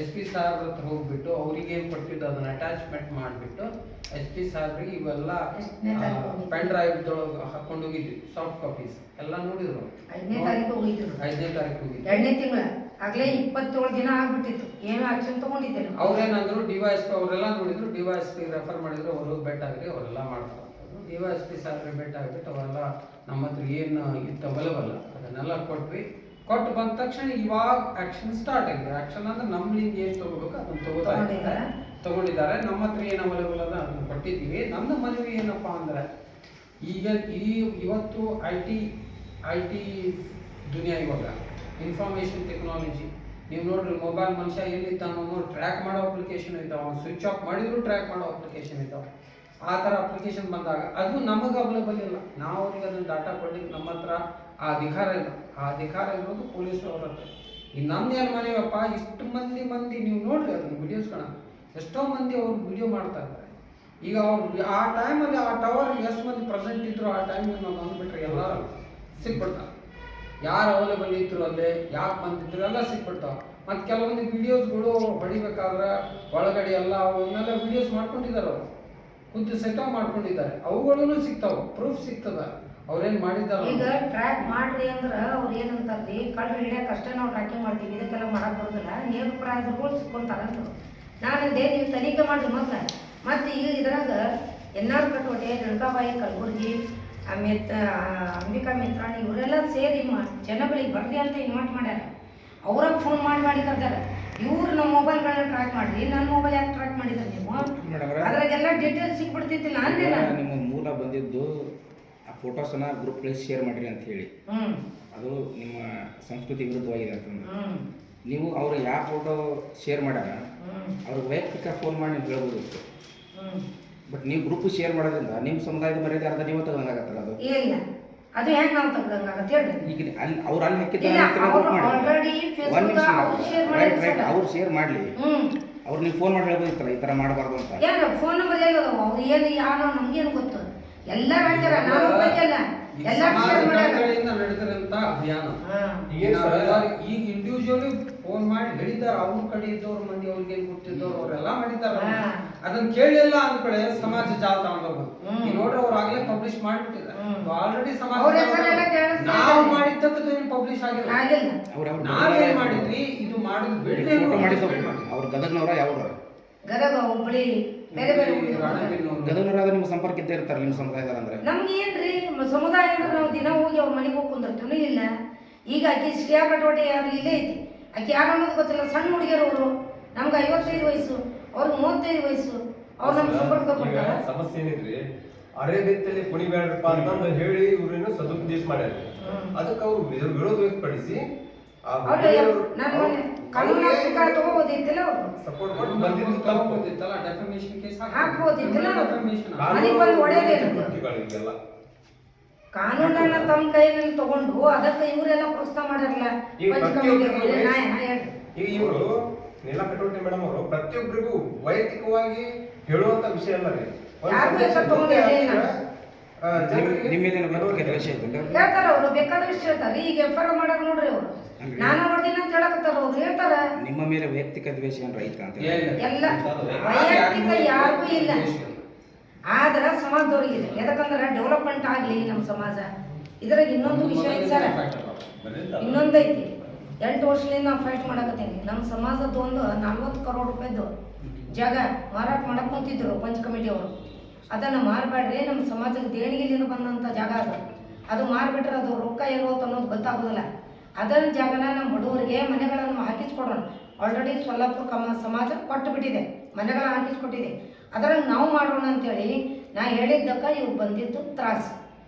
SP ಸಾರ್ ಹತ್ರ ಹೋಗ್ಬಿಟ್ಟು ಅವ್ರಿಗೇನು ಕೊಟ್ಟಿದ್ದು ಅದನ್ನು ಅಟ್ಯಾಚ್ಮೆಂಟ್ ಮಾಡಿಬಿಟ್ಟು SP ಸಾರ್ರಿಗೆ ಇವೆಲ್ಲ ಪೆನ್ ಡ್ರೈವ್ದೊಳಗೆ ಹಾಕೊಂಡು ಹೋಗಿದ್ವಿ. ಸಾಫ್ಟ್ ಕಾಪೀಸ್ ಎಲ್ಲ ನೋಡಿದ್ರು.
5ನೇ ತಾರೀಕು ಹೋಗಿದ್ರು.
5ನೇ ತಾರೀಕು ಹೋಗಿದ್ವಿ.
2ನೇ ತಿಂಗಳ ಆಗಲೇ 27 ದಿನ ಆಗ್ಬಿಟ್ಟಿತ್ತು. ಏನು ಆಕ್ಷನ್ ತೊಗೊಂಡಿದ್ದೆ.
ಅವ್ರೇನಂದ್ರು DYSP ಅವರೆಲ್ಲ ನೋಡಿದ್ರು. DYSP ರೆಫರ್ ಮಾಡಿದ್ರು. ಅವ್ರು ಹೋಗಿ ಬೆಟ್ ಆಗಿರಿ, ಅವರೆಲ್ಲ ಮಾಡ್ತಾರೆ. DYSP ಸಾರ್ಗೆ ಬೆಟ್ ಆಗಿಬಿಟ್ಟು ಅವೆಲ್ಲ ನಮ್ಮ ಹತ್ರ ಏನು ಇತ್ತು ಅವೈಲೇಬಲ್ ಅದನ್ನೆಲ್ಲ ಕೊಟ್ವಿ. ಕೊಟ್ಟು ಬಂದ ತಕ್ಷಣ ಇವಾಗ ಆ್ಯಕ್ಷನ್ ಸ್ಟಾರ್ಟ್ ಆಗಿದೆ. ಆ್ಯಕ್ಷನ್ ಅಂದ್ರೆ ನಮ್ಮಲ್ಲಿಂದ ಏನು ತೊಗೋಬೇಕು ಅದನ್ನು ತಗೊಂಡಿದ್ದಾರೆ. ನಮ್ಮ ಹತ್ರ ಏನು ಅವೈಲೇಬಲ್ ಅದ ಅದನ್ನು ಕೊಟ್ಟಿದ್ದೀವಿ. ನನ್ನ ಮನವಿ ಏನಪ್ಪ ಅಂದರೆ, ಈಗ ಇವತ್ತು ಐ ಟಿ ದುನಿಯಾ, ಇವಾಗ ಇನ್ಫಾರ್ಮೇಷನ್ ಟೆಕ್ನಾಲಜಿ ನೀವು ನೋಡ್ರಿ, ಮೊಬೈಲ್ ಮನುಷ್ಯ ಎಲ್ಲಿದ್ದಾನೋ ಟ್ರ್ಯಾಕ್ ಮಾಡೋ ಅಪ್ಲಿಕೇಶನ್ ಇದ್ದಾವೆ, ಸ್ವಿಚ್ ಆಫ್ ಮಾಡಿದ್ರು ಟ್ರ್ಯಾಕ್ ಮಾಡೋ ಅಪ್ಲಿಕೇಶನ್ ಇದ್ದಾವೆ. ಆ ಥರ ಅಪ್ಲಿಕೇಶನ್ ಬಂದಾಗ ಅದು ನಮಗೆ ಅವೈಲೇಬಲ್ ಇಲ್ಲ. ನಾವು ಅವ್ರಿಗೆ ಅದನ್ನು ಡಾಟಾ ಕೊಡ್ಲಿಕ್ಕೆ ನಮ್ಮ ಹತ್ರ ಆ ಅಧಿಕಾರ ಇಲ್ಲ. ಆ ಅಧಿಕಾರ ಇರೋದು ಪೊಲೀಸರು ಅವ್ರ ಹತ್ರ. ಈಗ ನಮ್ದೇನು ಮನೆಯಪ್ಪ, ಇಷ್ಟು ಮಂದಿ ನೀವು ನೋಡ್ರಿ ಅದನ್ನು ವಿಡಿಯೋಸ್ಗಳನ್ನ, ಎಷ್ಟೋ ಮಂದಿ ಅವ್ರು ವಿಡಿಯೋ ಮಾಡ್ತಾ ಇದ್ದಾರೆ. ಈಗ ಅವ್ರು ಆ ಟೈಮಲ್ಲಿ ಆ ಟವರ್ ಎಷ್ಟು ಮಂದಿ ಪ್ರೆಸೆಂಟ್ ಇದ್ರು ಆ ಟೈಮಿಗೆ ನಾವು ಬಂದುಬಿಟ್ರೆ ಎಲ್ಲರೂ ಸಿಕ್ಬಿಡ್ತಾರೆ. ಯಾರು ಅವೈಲೇಬಲ್ ಇದ್ರು ಅಲ್ಲೇ ಯಾಕೆ ಬಂದಿದ್ರು ಎಲ್ಲ ಸಿಕ್ಬಿಡ್ತಾವೆ. ಮತ್ತು ಕೆಲವೊಂದು ವಿಡಿಯೋಸ್ಗಳು ಹೊಡಿಬೇಕಾದ್ರೆ ಒಳಗಡೆ ಎಲ್ಲ ಅವನ್ನೆಲ್ಲ ವಿಡಿಯೋಸ್ ಮಾಡ್ಕೊಂಡಿದ್ದಾರೆ. ಅವರು ಖುದ್ದು ಸೆಟಪ್ ಮಾಡ್ಕೊಂಡಿದ್ದಾರೆ. ಅವುಗಳೂ ಸಿಗ್ತಾವೆ, ಪ್ರೂಫ್ ಸಿಗ್ತದ ಅವ್ರೇನು ಮಾಡಿದ್ದಾರೆ.
ಈಗ ಟ್ರ್ಯಾಕ್ ಮಾಡ್ರಿ ಅಂದ್ರೆ ಅವ್ರು ಏನಂತಾರ್ರಿ, ಕಳ್ಳು ಹಿಡಿಯೋಕೆ ಅಷ್ಟೇ ನಾವು ಟ್ರ್ಯಾಕಿಂಗ್ ಮಾಡ್ತೀವಿ, ಇದಕ್ಕೆಲ್ಲ ಮಾಡಕ್ಕೆ ಬರೋದಿಲ್ಲ, ನೇಮಪ್ರಾಯದಗಳು ಸಿಕ್ಕೊಂತಾರೆ ಅಂತ. ನಾನಂದೇ ನೀವು ತನಿಖೆ ಮಾಡಿರಿ ಮತ್ತು ಈಗ ಇದ್ರಾಗ NR ಕಟೋಟೆ, ರೇಣುಕಾಬಾಯಿ ಕಲಬುರ್ಗಿ, ಅಂಬಿಕಾ ಮಿತ್ರಾಣಿ ಇವರೆಲ್ಲ ಸೇರಿ ಜನಗಳಿಗೆ ಬರಲಿ ಅಂತ ಇನ್ವೈಟ್ ಮಾಡ್ಯಾರ. ಅವ್ರ ಫೋನ್ ಮಾಡಿ ಕರ್ದಾರ. ಇವ್ರು ನಮ್ಮ ಮೊಬೈಲ್ಗಳನ್ನ ಟ್ರ್ಯಾಕ್ ಮಾಡಿರಿ, ನನ್ನ ಮೊಬೈಲ್ ಯಾಕೆ ಟ್ರ್ಯಾಕ್ ಮಾಡಿದ್ರೆ ನೀವು? ಅದ್ರಾಗೆಲ್ಲ ಡೀಟೇಲ್ಸ್ ಸಿಕ್ಬಿಡ್ತಿದ್ದಿಲ್ಲ ಅಂದ್ರೆ
ನಿಮ್ಮ ಮೂಲ ಬಂದಿದ್ದು ಆ ಫೋಟೋಸನ್ನ ಗ್ರೂಪ್ಗಳಲ್ಲಿ ಶೇರ್ ಮಾಡಿರಿ ಅಂತ ಹೇಳಿ. ಅದು ನಿಮ್ಮ ಸಂಸ್ಕೃತಿ ವಿರುದ್ಧವಾಗಿದೆ ಅಂತಂದ್ರೆ ನೀವು ಅವ್ರು ಯಾವ ಫೋಟೋ ಶೇರ್ ಮಾಡ್ಯಾರ ಅವ್ರಿಗೆ ವೈಯಕ್ತಿಕ ಫೋನ್ ಮಾಡಿ ನೀವು ಹೇಳ್ಬೋದಿತ್ತು. ಬಟ್ ನೀವು ಗ್ರೂಪ್ ಶೇರ್ ಮಾಡೋದ್ರಿಂದ ನಿಮ್ಮ ಸಮುದಾಯದ ಮರ್ಯಾದೆ ಅರ್ಧ ನೀವು ತಗೊಂಡಾಗತ್ತಲ್ಲ. ಅದು
ಇಲ್ಲ, ಅದು ಹೆಂಗೆ ನಾವು ತಗೊಂಡಾಗತ್ತೆ ಹೇಳ್ರಿ.
ಈಗ ಅಲ್ಲಿ ಅವ್ರು ಅಲ್ಲಿ ಹಾಕಿದ್ರೆ ಅವ್ರು ಶೇರ್ ಮಾಡಲಿ, ಅವ್ರು ನೀವು ಫೋನ್ ಮಾಡಿ ಹೇಳ್ಬೋದಿತ್ತಲ್ಲ ಈ ಥರ ಮಾಡಬಾರ್ದು ಅಂತ.
ಏನು ಫೋನ್ ನಂಬರ್ ಎಲ್ಲದವ ಅವ್ರು ಏನು ಯಾರೋ ನಮಗೇನು ಗೊತ್ತು. ಎಲ್ಲರೂ ಹಾಕ್ಯಾರ, ನಾನು ಒಬ್ಬಾಕಿಯಲ್ಲ, ಎಲ್ಲರೂ ಶೇರ್ ಮಾಡ್ಯಾರ.
ನಡೆದಿರಂತ ಅಭಿಯಾನ
ಹಾ.
ಈಗ ಇಂಡಿವಿಜುವಲಿ ಫೋನ್ ಮಾಡಿ ಹೇಳಿದ್ದಾರೆ, ಅವ್ರ ಕಡೆ ಇದ್ದವ್ರ ಮಂದಿ ಅವ್ರಿಗೆ ಏನ್ ಗೊತ್ತಿದ್ದವ್ರು ಅವರೆಲ್ಲ ಮಾಡಿದ್ದಾರೆ.
ಹಾ.
ಅದನ್ನ ಕೇಳಿಲ್ಲ ಅಂದ್ಕಡೆ ಸಮಾಜ ಜಾಲತಾಣ ಹೋಗೋದು.
ಹ್ಮ್.
ಈಗ ನೋಡ್ರಿ ಅವ್ರು ಆಗ್ಲೇ ಪಬ್ಲಿಷ್ ಮಾಡಿಬಿಟ್ಟಿದ್ದಾರೆ. ಆಲ್ರೆಡಿ ಸಮಾಜ
ಅವ್ರ ಹೆಸರೆಲ್ಲ ಕೇಳಿಸ್ತಾ
ನಾವು
ಇದೆ.
ಮಾಡಿದ್ದಕ್ಕೂ ಪಬ್ಲಿಷ್ ಆಗಿಲ್ಲ.
ಆಗಿಲ್ಲ.
ನಾವೇನ್ ಮಾಡಿದ್ವಿ, ಇದು ಮಾಡುದು ಬಿಡ್ರಿ
ಫೋಟೋ ಮಾಡಿದ್ದು ಅವ್ರ ಗದಗ್ನವ್ರ ಯಾವ್ರ
ಗದಗ, ಹುಬ್ಳಿ, ಬೇರೆ ಬೇರೆ ಊರು.
ಗದಗ್ನವ್ರಾದ್ರೆ ನಿಮ್ಮ ಸಂಪರ್ಕ ಇದ್ದೇ ಇರ್ತಾರೆ ನಿಮ್ಮ ಸಮುದಾಯದಾಗ ಅಂದ್ರೆ.
ನಮ್ಗೆ ಏನ್ರಿ ಸಮುದಾಯ ಅಂದ್ರೆ ನಾವು ದಿನ ಹೋಗಿ ಅವ್ರ ಮನೆಗೆ ಹೋಗಿ ಕುಂದಿರ್ತೀವಿ ಇಲ್ಲ. ಈಗ ಆಕಿ ಶ್ರೇಯಾ ಕಟೋಟಿ ಯಾರು ಇಲ್ಲೇ ಐತಿ, ಆಕಿ ಯಾರು ಅನ್ನೋದು ಗೊತ್ತಿಲ್ಲ. ಸಣ್ಣ ಹುಡುಗಿಯರು ಅವರು, ನಮ್ಗೆ 55 ವಯಸ್ಸು, ಅವ್ರಿಗೆ 35 ವಯಸ್ಸು, ಅವ್ರು ನಮ್ಮ ಸಂಪರ್ಕ ಬರ್ತಾರ.
ಸಮಸ್ಯೆ ಏನಿದ್ರಿ, ಅರೆಬೆತ್ತಲ್ಲಿ ಕುಣಿಬೇಡ್ರಪ್ಪ ಅಂತಂದು ಹೇಳಿ ಇವ್ರೇನು ಸದುಪದೇಶ ಮಾಡ್ಯಾರ. ಅದಕ್ಕೆ ಅವ್ರು ವಿರೋಧ ವ್ಯಕ್ತಪಡಿಸಿ
ಕಾನೂನಾತ್ಮಕ ತಗೋಬೋದಿತ್ತಲ್ಲ, ಅವರು
ಸಪೋರ್ಟ್ ಮಾಡಿ ಬಂದಿದ್ದು ತಪ್ಪು.
Defamation case
ಹಾಕ್ಬೋದಿತ್ತಲ್ಲ.
ಡೆಫಮೇಷನ್
ಮನೆಗೆ ಬಂದು ಹೊಡೆಯೋದೇ ಇರೋದು.
ಕೃತ್ಯಗಳಿಗೆಲ್ಲ
ಕಾನೂನನ್ನ ತಮ್ಮ ಕೈಯಲ್ಲಿ ತಗೊಂಡು ಅದಕ್ಕೆ ಇವರೆಲ್ಲ ಪ್ರೋತ್ಸಾಹ ಮಾಡಿರಲ್ಲ.
ಈಗ ಪ್ರತಿಯೊಬ್ಬರಿಗೂ
ಹೇಳಿ
ಈಗ ಇವರು ನೀಲಾ ಕಟೋಟಿ ಮೇಡಮ್ ಅವರು ಪ್ರತಿಯೊಬ್ಬರಿಗೂ ವೈಯಕ್ತಿಕವಾಗಿ ಹೇಳುವಂತ ವಿಷಯ ಅಲ್ಲ ರೀ.
ಯಾರಿಗೂ ಹೆಸರು ತಗೊಂಡಿಲ್ಲ.
ನಿಮ್ಮ ಮೇಲೆ ವೈಯಕ್ತಿಕ ದ್ವೇಷ ಐತಲ್ಲ?
ಹೇಳ್ತಾರ ಅವರು, ಬೇಕಾದಷ್ಟು ಹೇಳ್ತಾರೆ. ಈಗ ಎಫ್ಐಆರ್ ಮಾಡ್ಯಾರ ನೋಡ್ರಿ ಅವರು, ನಾನು ನೋಡ್ತೀನಿ ಅಂತ ಹೇಳಕತ್ತಾರ ಅವ್ರು, ಹೇಳ್ತಾರ.
ನಿಮ್ಮ ಮೇಲೆ ವೈಯಕ್ತಿಕ ದ್ವೇಷ ಏನ್ ರೈತ ಅಂತ
ಎಲ್ಲ ವೈಯಕ್ತಿಕ ಯಾರಿಗೂ ಇಲ್ಲ, ಆದ್ರೆ ಸಮಾಜದವ್ರಿಗಿದೆ. ಯಾಕಂದ್ರೆ ಡೆವಲಪ್ಮೆಂಟ್ ಆಗಲಿ ನಮ್ಮ ಸಮಾಜ. ಇದ್ರಾಗ ಇನ್ನೊಂದು ವಿಷಯ ಐತಿ ಸರ್, ಇನ್ನೊಂದು ಐತಿ. 8 ವರ್ಷದಿಂದ ನಾವು ಫೈಟ್ ಮಾಡಕತ್ತೀನಿ. ನಮ್ಮ ಸಮಾಜದ ಒಂದು 40 crore ರೂಪಾಯಿದು ಜಾಗ ಮಾರಾಟ ಮಾಡಕ್ ಕುಂತಿದ್ರು ಪಂಚ ಕಮಿಟಿ ಅವರು. ಅದನ್ನು ಮಾರಬೇಡ್ರಿ, ನಮ್ಮ ಸಮಾಜಕ್ಕೆ ದೇಣಿಗೆಲಿಂದ ಬಂದಂಥ ಜಾಗ ಅದು ಮಾರ್ಬಿಟ್ರೆ ಅದು ರೊಕ್ಕ ಎಲ್ಲೋತ್ತು ಅನ್ನೋದು ಗೊತ್ತಾಗೋದಿಲ್ಲ. ಅದನ್ನ ಜಾಗನ ನಮ್ಮ ಬಡವರಿಗೆ ಮನೆಗಳನ್ನು ಹಾಕಿಸ್ಕೊಡೋಣ. ಆಲ್ರೆಡಿ ಸೊಲ್ಲಾಪುರ ಸಮಾಜ ಕೊಟ್ಟು ಬಿಟ್ಟಿದೆ, ಮನೆಗಳ ಹಾಕಿಸ್ಕೊಟ್ಟಿದೆ. ಅದರಂಗೆ ನಾವು ಮಾಡೋಣ ಅಂತೇಳಿ ನಾ ಹೇಳಿದ್ದಕ್ಕೆ ಇವ್ರು ಬಂದಿದ್ದು ತ್ರಾಸು.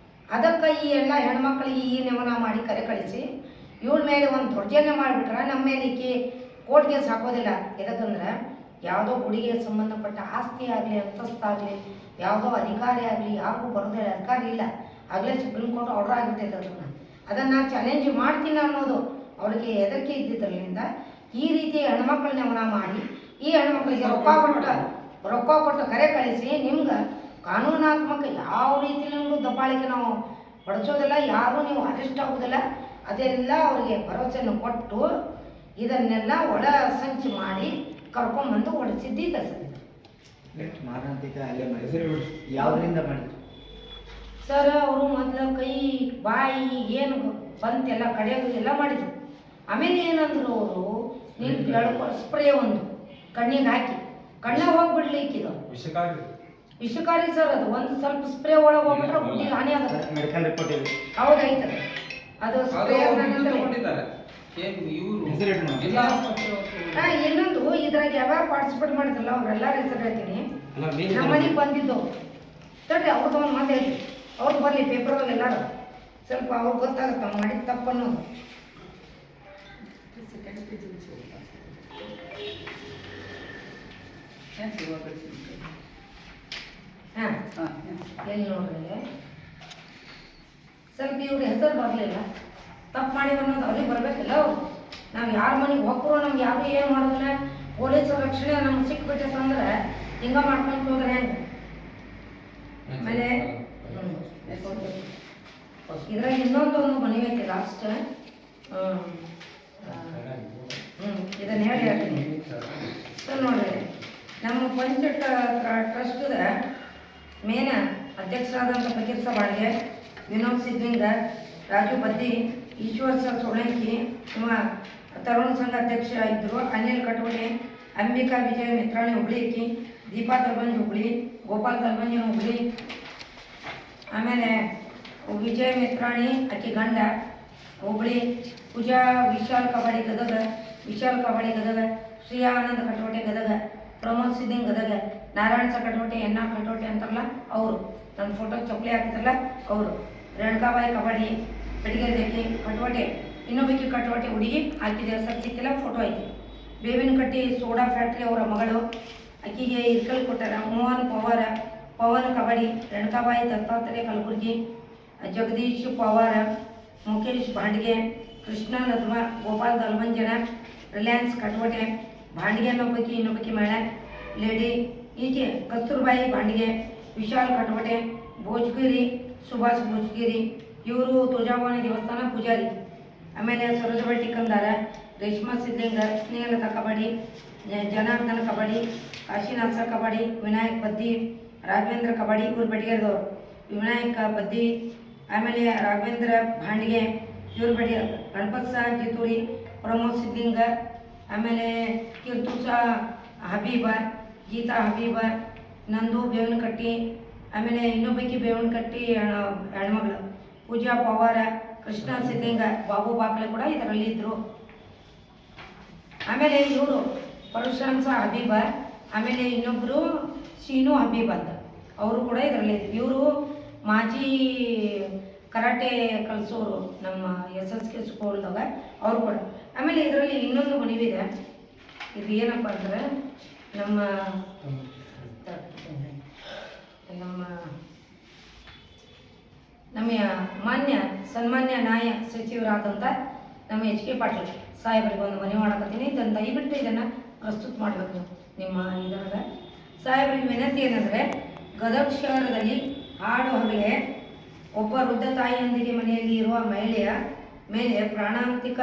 ಅದಕ್ಕೆ ಈ ಎಲ್ಲ ಹೆಣ್ಮಕ್ಳಿಗೆ ಈ ನೆವನ ಮಾಡಿ ಕರೆ ಕಳಿಸಿ ಇವಳ ಮೇಲೆ ಒಂದು ದೌರ್ಜನ್ಯ ಮಾಡಿಬಿಟ್ರೆ ನಮ್ಮ ಮೇಲೆ ಈಕೆ ಕೋರ್ಟ್ ಕೇಸ್ ಹಾಕೋದಿಲ್ಲ. ಯಾಕಂದ್ರೆ ಯಾವುದೋ ಗುಡಿಗೆ ಸಂಬಂಧಪಟ್ಟ ಆಸ್ತಿ ಆಗಲಿ, ಅಂತಸ್ತಾಗಲಿ, ಯಾವುದೋ ಅಧಿಕಾರಿ ಆಗಲಿ ಯಾರಿಗೂ ಬರೋದಿಲ್ಲ, ಅಧಿಕಾರಿ ಇಲ್ಲ. ಆಗಲೇ ಸುಪ್ರೀಂ ಕೋರ್ಟ್ ಆರ್ಡರ್ ಆಗಿಬಿಟ್ಟೈತೆ. ಅದನ್ನು ಚಾಲೆಂಜ್ ಮಾಡ್ತೀನಿ ಅನ್ನೋದು ಅವ್ರಿಗೆ ಹೆದರಿಕೆ ಇದ್ದಿದ್ದರಿಂದ ಈ ರೀತಿ ಹೆಣ್ಮಕ್ಳ ನೆವನ ಮಾಡಿ ಈ ಹೆಣ್ಮಕ್ಳಿಗೆ ರೊಕ್ಕ ಕೊಟ್ಟು ಕರೆ ಕಳಿಸಿ ನಿಮ್ಗೆ ಕಾನೂನಾತ್ಮಕ ಯಾವ ರೀತಿಯಲ್ಲೂ ದಬ್ಬಾಳಿಕೆ ನಾವು ಪಡಿಸೋದಿಲ್ಲ, ಯಾರೂ ನೀವು ಅರೆಸ್ಟ್ ಆಗೋದಿಲ್ಲ. ಅದೆಲ್ಲ ಅವರಿಗೆ ಭರವಸೆಯನ್ನು ಕೊಟ್ಟು ಇದನ್ನೆಲ್ಲ ಒಳ ಸಂಚು ಮಾಡಿ ಕರ್ಕೊಂಡ್ಬಂದು ಹೊಡಿಸಿದ್ದಿದೆ ಸರ್.
ಮಾರಣಾಂತಿಕ ಅಲ್ಲೇ ಯಾವುದರಿಂದ ಮಾಡಿದ್ರು
ಸರ್? ಅವರು ಮೊದಲು ಕೈ ಬಾಯಿ ಏನು ಬಂತೆಲ್ಲ ಕಡೆಯದು ಎಲ್ಲ ಮಾಡಿದ್ರು. ಆಮೇಲೆ ಏನಂದ್ರು ಅವರು, ನೀನು ಹೇಳ್ಕೊ ಸ್ಪ್ರೇ ಒಂದು ಕಣ್ಣಿಗೆ ಹಾಕಿ ಕಣ್ಣಾಗ ಹೋಗ್ಬಿಡ್ಲಿಕ್ಕಿದು ವಿಷಕಾರಿ ಸರ್. ಅದು ಒಂದು ಸ್ವಲ್ಪ ಸ್ಪ್ರೇ ಒಳಗೆ ಹೋಗ್ಬಿಟ್ರೆ ಬುದ್ಧಿಗೆ ಹಾನಿ ಆಗುತ್ತೆ.
ಮೆಡಿಕಲ್ ರಿಪೋರ್ಟ್ ಇದೆ,
ಹೌದಾಯ್ತದೆ. ಅದು ಸ್ಪ್ರೇ ಇನ್ನೊಂದು ಇದ್ರಾಗ ಯಾವಾಗ ಪಾರ್ಟಿಸಿಪೇಟ್ ಮಾಡಿದ್ರಲ್ಲ ಅವರೆಲ್ಲ ಹೆಸರು ಹೇಳ್ತೀನಿ. ನಮ್ಮ ಮನೆಗೆ ಬಂದಿದ್ದು ತಡ್ರಿ, ಅವ್ರದ್ದು ಒಂದು ಮಾತು ಹೇಳಿ, ಅವ್ರು ಬರಲಿ ಪೇಪರ್ದಾಗ ಎಲ್ಲರೂ ಸ್ವಲ್ಪ ಅವ್ರಿಗೆ ಗೊತ್ತಾಗುತ್ತೆ ಅವ್ರು ಮಾಡಿದ ತಪ್ಪನ್ನೋದು. ಹಾಂ ಎಲ್ಲಿ ನೋಡ್ರಿ, ಸ್ವಲ್ಪ ಇವ್ರ ಹೆಸರು ಬರಲಿಲ್ಲ, ತಪ್ಪು ಮಾಡಿ ಅನ್ನೋದು ಅವ್ರಿಗೆ ಬರಬೇಕಲ್ಲ. ಅವ್ರು ನಾವು ಯಾರ ಮನೆಗೆ ಹೋಗ್ರು ನಮ್ಗೆ ಯಾರು ಏನು ಮಾಡೋದಿಲ್ಲ. ಪೊಲೀಸರ ರಕ್ಷಣೆ ನಮ್ಗೆ ಸಿಕ್ಬಿಟ್ಟೈತೆ ಅಂದ್ರೆ ಹಿಂಗೆ ಮಾಡ್ಕೊಂಡು ಹೋದ್ರೆ ಹೆಂಗೆ? ಆಮೇಲೆ ಇದ್ರಾಗ ಇನ್ನೊಂದೊಂದು ಮನವಿ ಐತಿ ಲಾಸ್ಟ್. ಇದನ್ನು ಹೇಳಿ ಹೇಳ್ತೀನಿ ಸರ್. ನೋಡ್ರಿ, ನಮ್ಮ ಪಂಚ ಟ್ರಸ್ಟದ ಮೇನ ಅಧ್ಯಕ್ಷರಾದಂಥ ಫಕೀರ್ ಸಾಬ್ ಬಾಳ್ಗೆ, ವಿನೋದ್ ಸಿದ್ಲಿಂಗ, ರಾಜು ಬದ್ದಿ, ಈಶ್ವರ್ ಸರ್ ಸೋಳಂಕಿ, ನಮ್ಮ ತರುಣ ಸಂಘ ಅಧ್ಯಕ್ಷ ಇದ್ದರು, ಅನಿಲ್ ಕಟೋಡೆ, ಅಂಬಿಕಾ ವಿಜಯ ಮಿತ್ರಾಣಿ ಹುಬ್ಳಿ ಆಕಿ, ದೀಪಾ ತಲ್ಬಂಜಿ ಹುಬ್ಳಿ, ಗೋಪಾಲ್ ತಲ್ಬಂಜಿ ಹುಬ್ಳಿ, ಆಮೇಲೆ ವಿಜಯ ಮಿತ್ರಾಣಿ ಆಕಿ ಗಂಡ ಹುಬ್ಳಿ, ಪೂಜಾ ವಿಶಾಲ್ ಕಬಾಡಿ ಗದಗ, ವಿಶಾಲ್ ಕಬಾಡಿ ಗದಗ, ಶ್ರೀಯಾ ಆನಂದ್ ಕಟೋಟೆ ಗದಗ, ಪ್ರಮೋದ್ ಸಿದ್ದಿಂಗ್ ಗದಗ, ನಾರಾಯಣ ಸ ಕಟೋಟೆ, ಎನ್ನ ಕಟೋಟೆ ಅಂತಾರಲ್ಲ ಅವರು, ನನ್ನ ಫೋಟೋ ಚಪ್ಪಲಿ ಹಾಕಿದ್ರಲ್ಲ ಅವರು, ರೇಣುಕಾಬಾಯಿ ಕಬಾಡಿ, ಬೆಡಿಗೆರೆದೇಕಿ ಕಟೋಟೆ, ಇನ್ನೊಬ್ಬಕಿ ಕಟೋಟೆ ಹುಡುಗಿ ಹಾಕಿದೆ ಹೆಸರು ಸಿಕ್ಕಿಲ್ಲ, ಫೋಟೋ ಐತಿ. ಬೇವಿನಕಟ್ಟಿ ಸೋಡಾ ಫ್ಯಾಕ್ಟ್ರಿ ಅವರ ಮಗಳು, ಆಕಿಗೆ ಇರ್ಕಲ್ ಕೊಟ್ಟಾರ. ಮೋಹನ್ ಪವಾರ, ಪವನ್ ಕಬಾಡಿ, ರೇಣುಕಾಬಾಯಿ ದತ್ತಾತ್ರೇಯ ಕಲಬುರ್ಗಿ, ಜಗದೀಶ್ ಪವಾರ, ಮುಖೇಶ್ ಭಾಂಡ್ಗೆ, ಕೃಷ್ಣ ನದ್ವ, ಗೋಪಾಲ್ ದಲ್ವಂಜನ, ರಿಲಯನ್ಸ್ ಕಟೋಟೆ, ಭಾಂಡ್ಗೆ ಇನ್ನೊಬ್ಬಕಿ ಮಹಿಳೆ ಲೇಡಿ ಈಕೆ, ಕಸ್ತೂರ್ಬಾಯಿ ಭಾಂಡ್ಗೆ, ವಿಶಾಲ್ ಕಟೋಟೆ, ಭೋಜ್ಗಿರಿ ಸುಭಾಷ್ ಭೋಜ್ಗಿರಿ ಇವರು ತುಳಜಾಭವಾನಿ ದೇವಸ್ಥಾನ ಪೂಜಾರಿ. ಆಮೇಲೆ ಸರೋಜಬಟ್ಟಿ ಕಂದಾರ, ರೇಷ್ಮಾ ಸಿದ್ಧಂಗ, ಸ್ನೇಹಲತಾ ಕಬಡ್ಡಿ, ಜನಾರ್ದನ ಕಬಡ್ಡಿ, ಕಾಶಿನಾಥ ಕಬಡ್ಡಿ, ವಿನಾಯಕ್ ಬದ್ದಿ, ರಾಘವೇಂದ್ರ ಕಬಡ್ಡಿ ಇವ್ರು ಬೆಟಗೇರಿದವರು. ವಿನಾಯಕ ಬದ್ದಿ, ಆಮೇಲೆ ರಾಘವೇಂದ್ರ ಭಾಂಡಿಗೆ ಇವ್ರು ಬೆಟಗೇರಿ. ಗಣಪತ್ ಸಾ ಜಿತೂರಿ, ಪ್ರಮೋದ್ ಸಿದ್ದಿಂಗ, ಆಮೇಲೆ ಕೀರ್ತುಸ ಹಬೀಬ, ಗೀತಾ ಹಬೀಬ, ನಂದು ಬೇವನಕಟ್ಟಿ, ಆಮೇಲೆ ಇನ್ನೊಬ್ಬಕಿ ಬೇವನಕಟ್ಟಿ ಹೆಣ್ಮಗಳು ಪೂಜಾ ಪವಾರ, ಕೃಷ್ಣ ಸಿದ್ದಿಂಗ, ಬಾಬು ಬಾಕ್ಲೆ ಕೂಡ ಇದರಲ್ಲಿ ಇದ್ದರು. ಆಮೇಲೆ ಇವರು ಪರಶುರಾಮ್ ಸಹ ಹಬೀಬ, ಆಮೇಲೆ ಇನ್ನೊಬ್ಬರು ಶೀನು ಹಬೀಬ್ ಅಂತ ಅವರು ಕೂಡ ಇದರಲ್ಲಿ. ಇವರು ಮಾಜಿ ಕರಾಟೆ ಕಲಿಸೋರು ನಮ್ಮ SSK ಸ್ಕೂಲ್ದಾಗ ಅವರು ಕೂಡ. ಆಮೇಲೆ ಇದರಲ್ಲಿ ಇನ್ನೊಂದು ಮನವಿದೆ. ಇದು ಏನಪ್ಪ ಅಂದ್ರೆ ನಮ್ಮ ಮಾನ್ಯ ಸನ್ಮಾನ್ಯ ನ್ಯಾಯ ಸಚಿವರಾದಂಥ ನಮ್ಮ HK ಪಾಟೀಲ್ ಸಾಹೇಬರಿಗೆ ಒಂದು ಮನವಿ ಮಾಡಕತ್ತೀನಿ. ಇದನ್ನು ದಯವಿಟ್ಟು ಇದನ್ನು ಪ್ರಸ್ತುತ ಮಾಡಬೇಕು ನಿಮ್ಮ ಇದರಾಗ. ಸಾಹೇಬರಿಗೆ ವಿನಂತಿ ಏನಂದರೆ, ಗದಗ ಶಹರದಲ್ಲಿ ಹಾಡು ಹಗಲೇ ಒಬ್ಬ ವೃದ್ಧ ತಾಯಿಯೊಂದಿಗೆ ಮನೆಯಲ್ಲಿ ಇರುವ ಮಹಿಳೆಯ ಮೇಲೆ ಪ್ರಾಣಾಂತಿಕ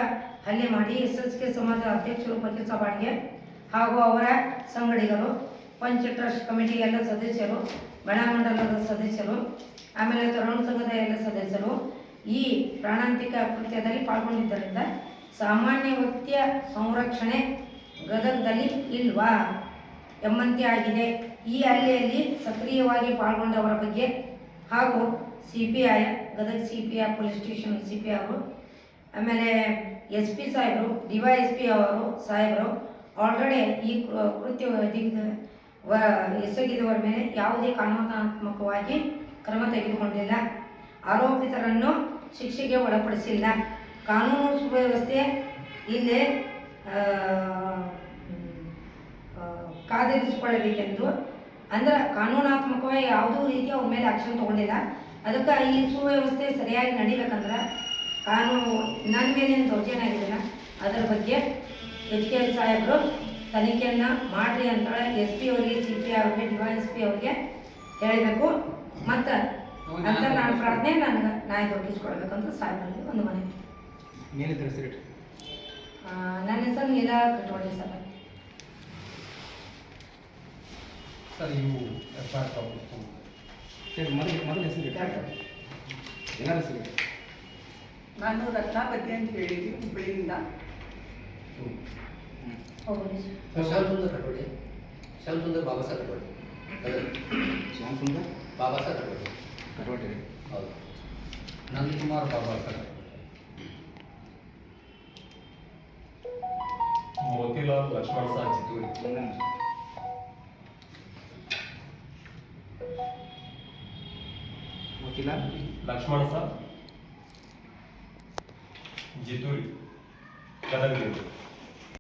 ಹಲ್ಲೆ ಮಾಡಿ SSK ಸಮಾಜದ ಅಧ್ಯಕ್ಷರು ಪತ್ರಿಕಾ ಬಾಡಿಗೆ ಹಾಗೂ ಅವರ ಸಂಗಡಿಗರು, ಪಂಚ ಟ್ರಸ್ಟ್ ಕಮಿಟಿ ಎಲ್ಲ ಸದಸ್ಯರು, ಬಣಮಂಡಲದ ಸದಸ್ಯರು, ಆಮೇಲೆ ತರುಣ ಸಂಘದ ಎಲ್ಲ ಸದಸ್ಯರು ಈ ಪ್ರಾಣಾಂತಿಕ ಕೃತ್ಯದಲ್ಲಿ ಪಾಲ್ಗೊಂಡಿದ್ದರಿಂದ ಸಾಮಾನ್ಯ ವ್ಯಕ್ತಿಯ ಸಂರಕ್ಷಣೆ ಗದಗದಲ್ಲಿ ಇಲ್ವಾ ಎಂಬಂತೆ ಆಗಿದೆ. ಈ ಹಲ್ಲೆಯಲ್ಲಿ ಸಕ್ರಿಯವಾಗಿ ಪಾಲ್ಗೊಂಡವರ ಬಗ್ಗೆ ಹಾಗೂ CPI Gadag CPI police station CPI ಅವರು, ಆಮೇಲೆ SP ಸಾಹೇಬರು, DYSP ಅವರು ಸಾಹೇಬರು ಆಲ್ರೆಡಿ ಈ ಕೃತ್ಯ ಎಸಗಿದವರ ಮೇಲೆ ಯಾವುದೇ ಕಾನೂನಾತ್ಮಕವಾಗಿ ಕ್ರಮ ತೆಗೆದುಕೊಂಡಿಲ್ಲ. ಆರೋಪಿತರನ್ನು ಶಿಕ್ಷೆಗೆ ಒಳಪಡಿಸಿಲ್ಲ. ಕಾನೂನು ಸುವ್ಯವಸ್ಥೆ ಇಲ್ಲೇ ಕಾದಿರಿಸಿಕೊಳ್ಳಬೇಕೆಂದು ಅಂದ್ರೆ ಕಾನೂನಾತ್ಮಕವಾಗಿ ಯಾವುದೂ ರೀತಿ ಅವ್ರ ಮೇಲೆ ಆಕ್ಷನ್ ತೊಗೊಂಡಿಲ್ಲ. ಅದಕ್ಕೆ ಈ ಸುವ್ಯವಸ್ಥೆ ಸರಿಯಾಗಿ ನಡಿಬೇಕಂದ್ರೆ ಕಾನೂನು ನನ್ನ ಮೇಲೇನು ದೌರ್ಜನ್ಯ ಆಗಿದೆಯಲ್ಲ ಅದರ ಬಗ್ಗೆ HK ಸಾಹೇಬರು ತನಿಖೆಯನ್ನು ಮಾಡಿರಿ ಅಂತೇಳಿ SP ಅವರಿಗೆ, CPI ಅವ್ರಿಗೆ, DYSP ಅವ್ರಿಗೆ ಹೇಳಬೇಕು. ಮತ್ತು ಅಂತ ನಾನು ಪ್ರಾರ್ಥನೆ ನನಗೆ ನ್ಯಾಯ ದೊರಕಿಸ್ಕೊಳ್ಬೇಕಂತ ಸಾಹೇಬರಲ್ಲಿ ಒಂದು ಮನವಿ.
ಮೇಲಿದ್ದ ಹೆಸರು
ನನ್ನ ಹೆಸರು ನೀಲಾ ಕಟವಾಡಿ ಸರ್.
ಸರ್ ಇವು FIR ಕಾಪೀಸ್
ಸರಿ, ಮೊದಲು ಹೆಸರು ಎಲ್ಲರ ಹೆಸರು.
ನಾನು ರತ್ನಾ ಬಗ್ಗೆ ಅಂತ ಹೇಳಿದ್ವಿ, ಹುಬ್ಬಳ್ಳಿಯಿಂದ.
ಹೌದು
ಶ್ಯಾಮ್ ಸುಂದರ್ ಕಟೋಡಿ, ಶ್ಯಾಮ್ ಸುಂದರ್ ಬಾಬಾ ಸಾಹೇಬ್ ಕಟೋಡಿ,
ಶ್ಯಾಮ್ ಸುಂದರ್
ಬಾಬಾ ಸಾಹೇಬ್ ಕಟೋಡಿ.
ಕಟವಾಟಿ.
ಹೌದು.
ನಂದಕುಮಾರ್ ಬಾಬಾ ಸರ್,
ಮೋತಿಲಾಲ್ ಲಕ್ಷ್ಮಣ ಸಾ ಚಿತ್ತೂರಿ,
ವಕೀಲ
ಲಕ್ಷ್ಮಣ ಸಾ ಜಿತೂರಿ, ಗದಗ.